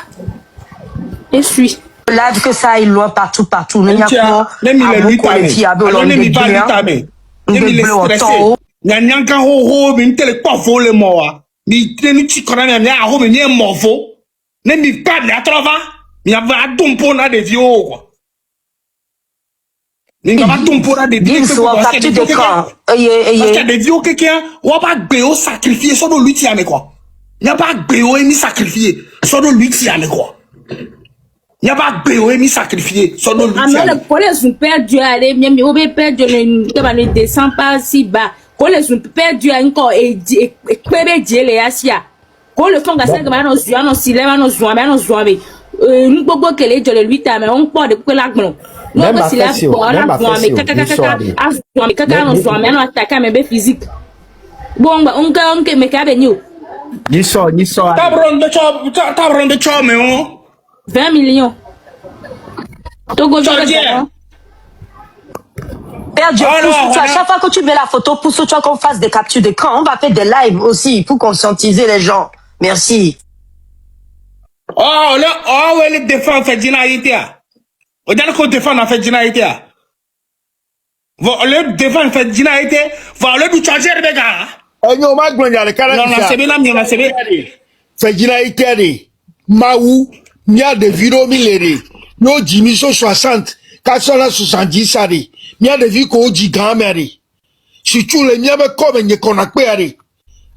je suis. Là, que ça aille loin partout. Il y a quoi? Même il est vitamin. Alors, même il est vitamin. Même il est stressé. Nyanyanka ho, mais il est pas volé moi. Mais il est petit quand même, il est morveau. Même il pas de la trava. Il y a un dompo là des vieux quoi. Il y a un dompo là des vieux. Parce qu'il y a des vieux quelqu'un, on va pas béo sacrifier sur le lutti avec quoi. Il n'y a pas béo ni sacrifier sur le lutti avec quoi. Il n'y a pas béo ni sacrifier sur le lutti. Ah mais le collège sont perdu aller, mais on peut perdre le descend pas si bas. Collège sont perdu encore et pébé Dieu les asia. Quand le fond gassin comme on zoa, on s'y lève, on zoa, nous bobo que les de le lutti mais on porte de quoi la gnon. Même à Fessio, même à Fessio, physique. Bon, on me cabe ni so. Tabron de cho, mais on. 20 millions. Togo, Père Dieu, pousse-toi. À chaque fois que tu mets la photo, pousse-toi qu'on fasse des captures d'écran. On va faire des lives aussi pour conscientiser les gens. Merci. Oh, le défend fait dinaïté. On dirait qu'on défend en fait dinaïté. Le défend fait dinaïté. Le du changer les gars. Non, c'est bien, c'est bien. Fait dinaïté. Maou, mia de viro milere. No Jimmy so 60. 470 sari. Mia de vie ko ji grand-mère. Si tu le mia be comme ne konakpe ari.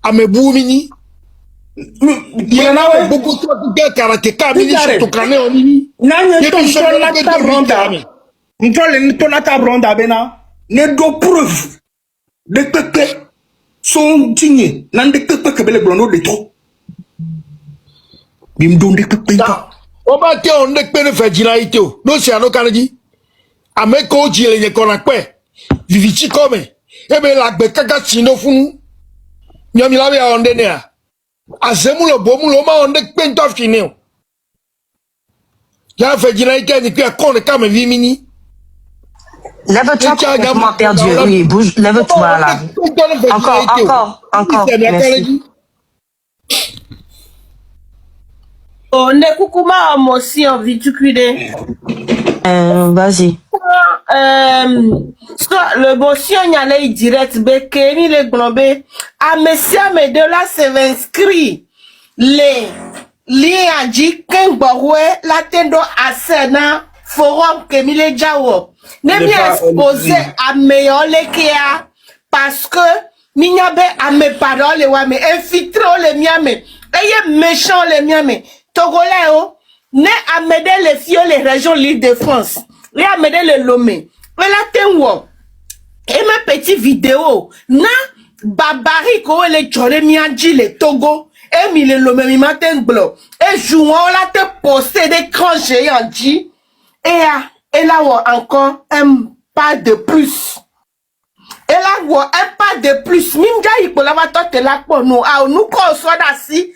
Ame boumini. Il y en a beaucoup de karatéka mini sur tokané oni. Nanya ton la tabronda. Ton la tabronda bena. Ne do preuve. De pepe sont dignes. Nan de pepe que bele blondo de trop. Bim don de pepe. O ba te on de pepe fait dinaïté o. No si ano kanadi. Ame ko ji le ne konakpe. Viviti comme. Ebe la gbe kaka sino funu. Nyomi la be onde ne a. Azemulo bomulo ma onde pento finio. Ya fait dinaïté ni que kon ka me vimini. Lève-toi complètement, Père Dieu. Oui, bouge, lève-toi là. Encore. Merci. On est coucouma aussi en vie, tu cuides. Vas-y. Le bossio n'y allait direct, Bekeni le globé. Ah, monsieur, mais de là, c'est inscrit. Les liens dit qu'un baroué, la tendo à Sénat, forum Kemile Jawo. Ne bien exposé à meilleur les kia parce que minyabe à mes paroles ouais mais infiltré les miame et méchant les miame togolais oh ne à m'aider les filles les régions l'Île-de-France et à m'aider les Lomé et là tenwo et mes petites vidéos na babari ko les chore mianji les Togo et mi les Lomé mi matin blo et jouant là te poster des crans géants dit et là, encore un pas de plus. Et là, un pas de plus. Minga, il peut l'avoir toté là pour nous. Ah, nous, quand on soit assis,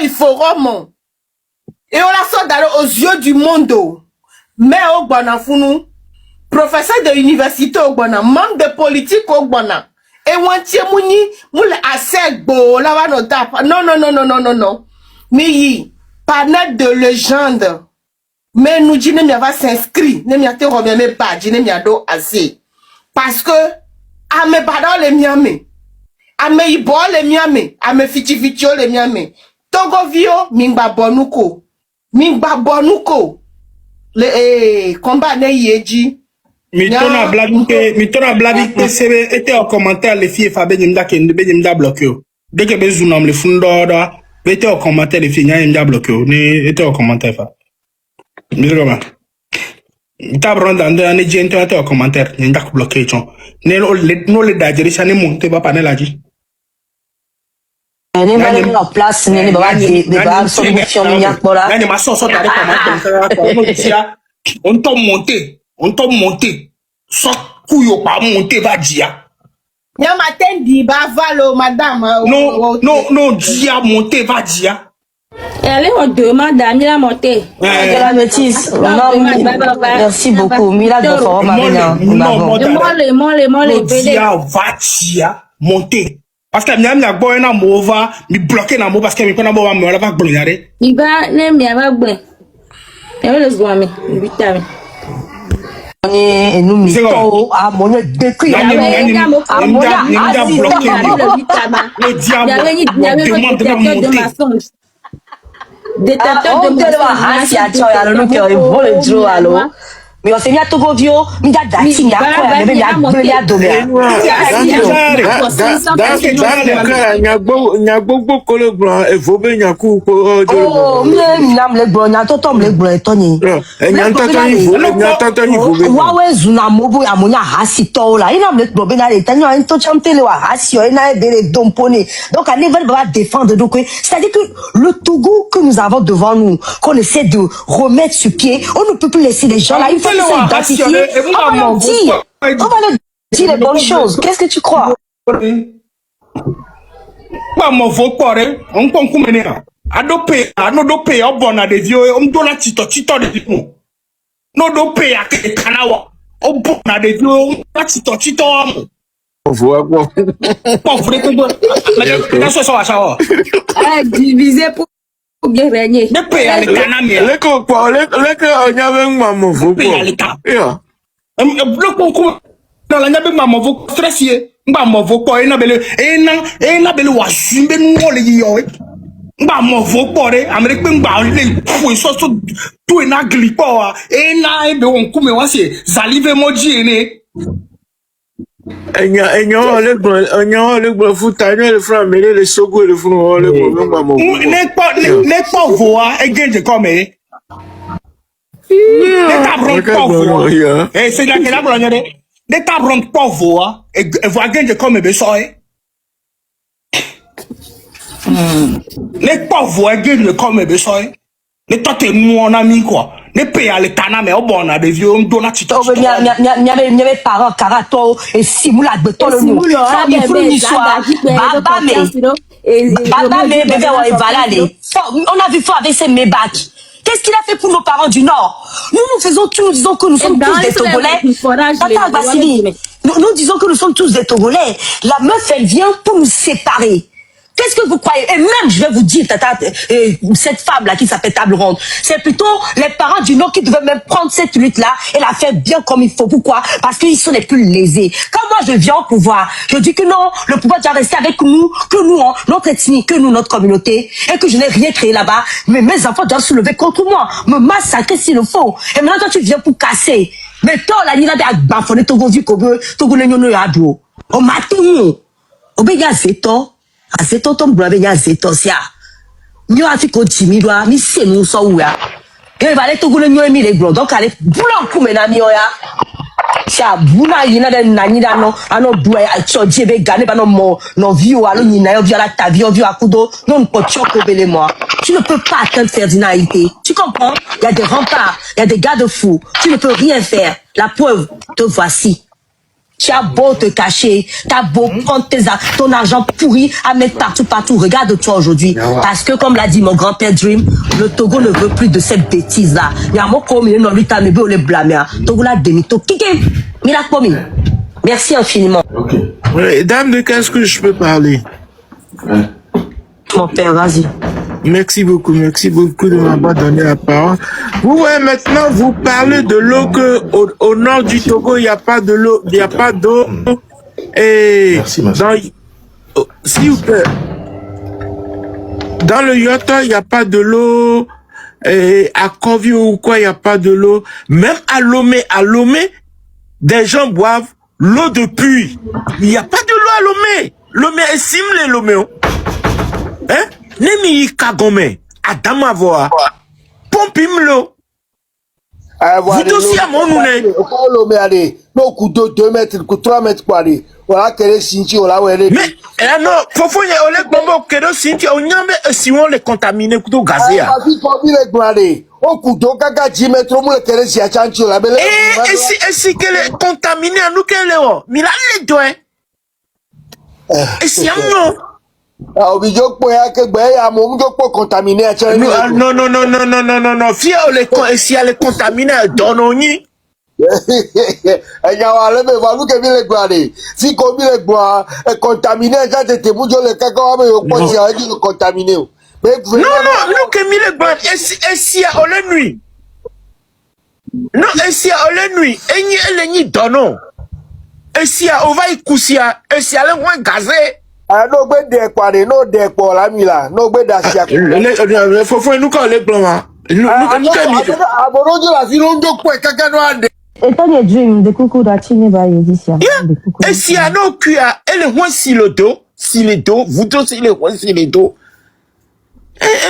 il faut roman. Et on la sort d'aller aux yeux du monde. Mais au Bana Founou, professeur de l'université au Bana, membre de politique au Bana. Et on tient mouni, moule assez beau, là, va tape. Non. Mais, panel de légende. Mais nous disons que va s'inscrire, ne m'y a te remis pas, je ne m'y a do assez. Parce que, à mes parents les miame, à mes ibo les miame, à mes fiti les miame. Togo vio, mingba bonuko. Le combat ne yeji. Mitona blabike sebe était en commentaire les filles Fabé Nimda qui ne bloqué. Dès que bezunam le fundora, était en commentaire les filles Nimda bloqué. Ne était en commentaire fa. Comment? Tabron dans un agent en commentaire, il n'y a pas bloqué. Non, le dajeri, ça ne monte pas panel à dit. On est en place, on est en solution. On tombe monté. Sans couille pas monté, va dire. Yamaten di ba valo, madame. Non, dia monté, va dire. Elle est en demande à Mila monter. De la bêtise. Merci beaucoup. Mila de forum dia va dire monter. Parce que m'y a boy na mova, mi bloqué na mo parce que mi kona mova me la va blonare. Il va ne mi va bon. Et le zoami, vitami. Et nous mito à mon décrit à mon bloqué le diable demande de monter. Détecteur de mensonges. Mais on s'est mis à Togo Vio, mis à Dati, mis à quoi, mais mis à Domé. Oh, mais le blanc, n'a pas le blanc, Tony. Waouh, Zuna Mobo, Amonia, Hassito, là, il a le blanc, il est un peu chanté, le Hassio, il a des domponé. Donc, à niveau va défendre, donc, c'est-à-dire que le Togo que nous avons devant nous, qu'on essaie de remettre sur pied, on ne peut plus laisser les gens là, il faut qui sont identifiés, on va leur dire. On va leur dire les bonnes choses. Qu'est-ce que tu crois? Pas mon vote pour on peut commencer. Adopé, adopé, on bon à des vieux, on doit la tito de nous. No dopé à Kanawa, on bon à des vieux, on doit tito. Voix quoi. Pas vrai que mais ça soit ça. Divisé pour gagner. Ne paye à l'économie. Les copains, les on y avait maman vous. Paye à l'état. Le concours dans la nabe maman vous stressé. Maman vous quoi et na belle wa zumbe nous les yo. Maman vous quoi Amérique ba les pour so tout na glipo et na ebe on kume wa se zalive moji ene. Les foutaniers, les frères, mais les sogos, les frères, les maman. N'est pas voix et gain de comme les tabrons pas voix. Et c'est là que la blanche les tabrons pas voix et voix gain de comme besoin. Les pas voix gain de comme besoin. Les tâtes mon ami quoi. Les pays à l'état mais au bon à des vieux on donne à titre. Il y avait parents carato et simula de tout le monde. Baba mais bébé on a vu fort avec ses Maybach. Qu'est-ce qu'il a fait pour nos parents du Nord? Nous faisons tout, nous disons que nous sommes tous des Togolais. Nous disons que nous sommes tous des Togolais. La meuf, elle vient pour nous séparer. Qu'est-ce que vous croyez? Et même, je vais vous dire, cette femme-là qui s'appelle Table Ronde, c'est plutôt les parents du Nord qui devaient même prendre cette lutte-là et la faire bien comme il faut. Pourquoi? Parce qu'ils sont les plus lésés. Quand moi, je viens au pouvoir, je dis que non, le pouvoir doit rester avec nous, notre ethnie, que nous, notre communauté, et que je n'ai rien créé là-bas, mais mes enfants doivent se lever contre moi, me massacrer s'il le faut. Et maintenant, toi, tu viens pour casser. Mais toi, la nina de Agbafoné, Togo du Kobe, Togo Nenyono Yadwo. Au matin, au béga Zeto. Azeto tom brabe nya zeto sia nyo afiko timidwa mi se nu so wa e ba le togo le nyo mi le gbo donc ale bulan ku me na mi oya sia buna yina de nani da no ano bua ya choje be gane ba no mo no view alo nyina yo via la ta view akudo non po choko bele moi tu ne peux pas atteindre Ferdinand Haïté, tu comprends? Il y a des remparts, il y a des garde-fous, tu ne peux rien faire. La preuve, te voici. Tu as beau te cacher, tu as beau prendre ton argent pourri à mettre partout. Regarde-toi aujourd'hui. Parce que, comme l'a dit mon grand-père Dream, le Togo ne veut plus de cette bêtise-là. Il y a un mot comme il ne veut le blâmer. Togo l'a demi-to. Merci infiniment. Okay. Dame, de qu'est-ce que je peux parler? Mon père, vas-y. Merci beaucoup de m'avoir donné la parole. Vous voyez maintenant, vous parlez de l'eau que au nord du Togo, il n'y a pas de l'eau, il n'y a pas d'eau. Et s'il vous plaît, dans le Yota, il n'y a pas de l'eau. Et à Kovi ou quoi, il n'y a pas de l'eau. Même à Lomé, des gens boivent l'eau de puits. Il n'y a pas de l'eau à Lomé. Lomé est simple, Lomé. Hein? Nemi kagome adama voa pompimlo vous aussi à mon nez Lomé allez no kudo 2 mètres 3 mètres quoi allez voilà quel sinti ola wele mais non faut y ole bombo kedo sinti onyambe si on les contaminer kudo gazé ah puis pour les glade o kudo gaga 10 mètres mo le quel si a chanti ola bele et si qu'elle est contaminée nous qu'elle est mila le doigt et si amno ah obijo po ya ke gbe ya mo mjo po contaminé a chen non fia si elle est contaminée dononi enya wale me valu ke bile glade si ko bile gbo contaminé ça te mujo le kaka wa me yo po si a dit contaminé mais non que mille glade et si a ole nuit non et si a ole nuit enyi eleni dono et si a ova ikusia et si a le moins gazé ah no gbe de kware no de po la mi la no gbe da si faut nous quand les blancs nous aborojo la si lo njo po kaka no ande Etani Dream de coucou d'Achine ba yedisia et si a no kuya ele ho si le dos vous tous il est ho si le dos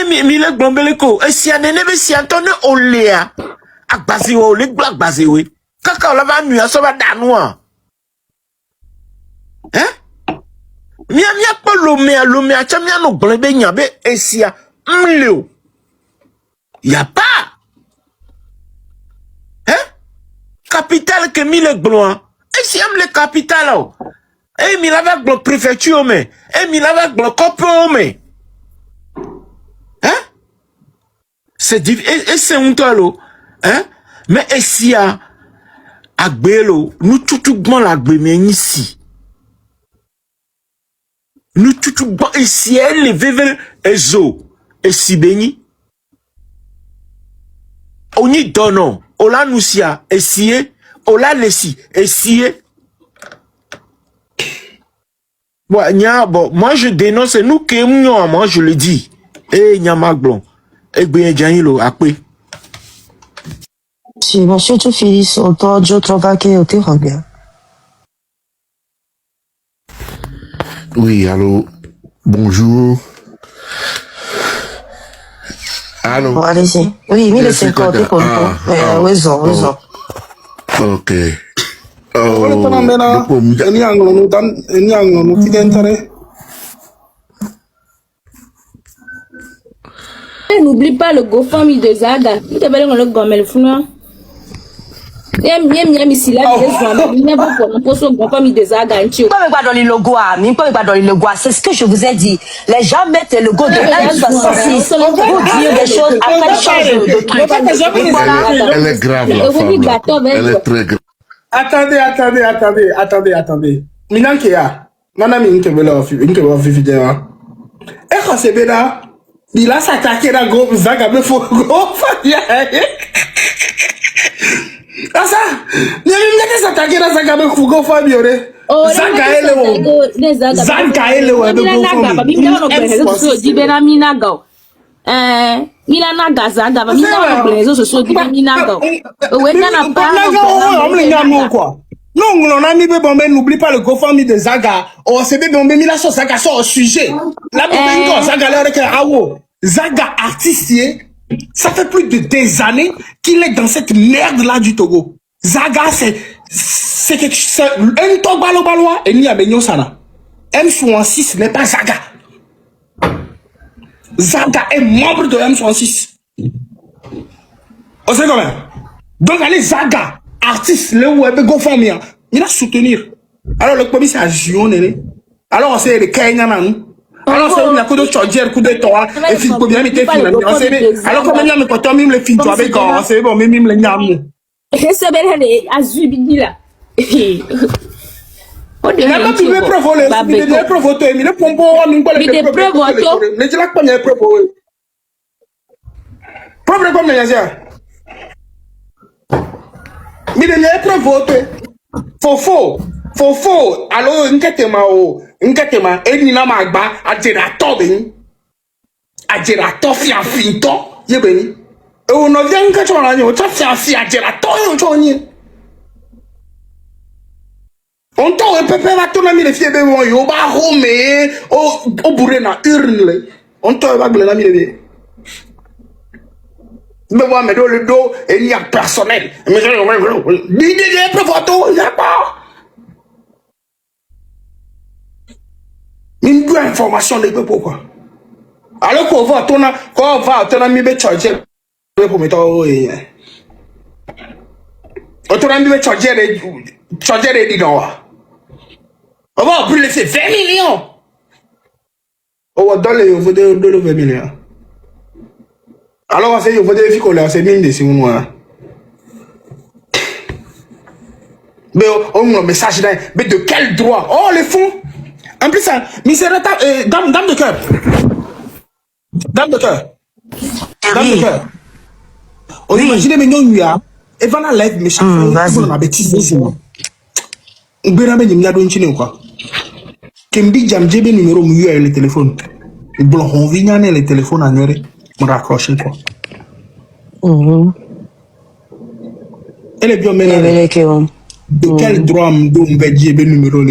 mi le gbombele ko et si a nene be si antone olea agbazi o le gbagbazi we kaka la va nu aso ba danu hein Mia pas Lomé a chamia no blebe nyabe esia mleo. Y a pas. Hein? capitales que mis les gloins. Et si aime les capitales, et mi lave glo préfecture, mais, et mi lave glo copo, mais. Hein? C'est difficile, et c'est un talo, hein? Mais et si à Agbelo, nous tout bon la mais ici. Nous tout bon, et si elle les vével, et zo, et si béni. On y donne, on la nous essayé, on la laissé, essayé. Bon, moi je dénonce, nous qui aimons, moi je le dis. Eh, Nyamaglon, eh bien, Janilo, après. Si, monsieur, tu finis au temps, je trouve que tu reviens. Oui, allô, bonjour. Allô? Bon, allez-y. Oui, 1050, tu comprends. Raison. Ok. N'oublie pas le GoFundMe de Zaga. Tu te belle le gommel fou. Ici là, c'est ce que je vous ai dit. Les gens mettent le logo de M66 pour dire des choses après changer de truc. Elle est grave, la femme. Elle est très grave. Attendez. Minankia, Madame Inkebela, Inkebela, et c'est bien, il a s'attaqué à groupe Zaga, mais faut ah ça, il y a même s'attaquer à Zaga, mais faut Fabio. Zaga est le Zaga est le Milana Zaga, Milana Blazo, ce sont des Minago. Non, on a mis Bombé, n'oublie pas le GoFundMe de Zaga. Oh, c'est Bombé, Mila sur Zaga sur un sujet. La Bombé, Zaga, Zaga artiste, ça fait plus de des années qu'il est dans cette merde-là du Togo. Zaga, c'est quelque chose, un Togo balois, et ni à Benyo Sana. M66 n'est pas Zaga. Zaga est membre de M66. On sait quand même. Donc, allez, Zaga, artiste, le web, GoFundMe, il a soutenir. Alors, le premier, c'est à Gion, alors, c'est le Kenyan, alors, c'est un coup de charger, coup de toit, et puis, pour bien mettre film. Alors, comme il y a mes cotons, même les films, avec, c'est bon, même les nyamou. C'est bien, à Zubidila. Il n'a pas pu me provoler, il a provoqué, il a provoqué, mais tu l'as pas bien provoqué. Problème comme les gens. Mais il a provoqué. Faux. Alors, nketema, et nina magba, adjerato beni. Adjerato fianfinto, ye beni. Et on a bien que tu en as, tu as fait adjerato, on t'a un peu à ton ami les filles de moi, yo, bah, homé, au bourré na urne, on t'a pas l'ami de vie. Mais moi, mais dans le dos, il y a personnel. Mais je photo, il n'y a pas. Une bonne information de pourquoi. Alors qu'on va à ton ami, mais charger pour mettre au. Ton ami, mais charger les dinons. On va brûler ces 20 millions. On va donner le 20 millions. Alors, on sait qu'il faut des filles qu'on a, c'est bien des signes. Mais on a un message là. Mais de quel droit? Oh, les fonds. En plus, misérata, dame de cœur. Dame de cœur. On imagine, mais non, et voilà, live, mais chaque fois, on a bêtise. On verra bien, il y a d'autres choses, quoi. Kembi Jamjebe numéro mieux avec le téléphone. On vient le téléphone à numéro. On raccroche quoi. Elle est bien menée. De quel droit me donne Jamjebe numéro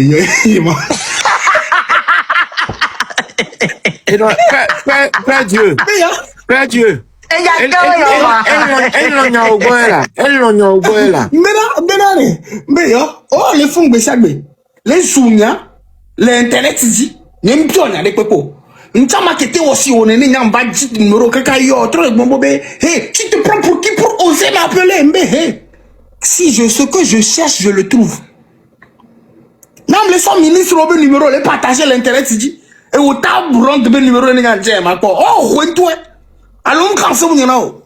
Père Dieu. Elle oh, les fonds les sounia, l'internet dit, n'aime pas avec Pepo. Une femme qui était aussi on est n'ayant pas dit numéro cacaillot, trop bon bébé. Hey, tu te prends pour qui pour oser m'appeler, mais hey, Si ce que je cherche, je le trouve. Non, les 100 ministres ont le numéro, les partager l'intérêt, tu dis. Et au tabou, rentre le numéro, les gens, oh, ouais, toi. Alors, on casse mon numéro.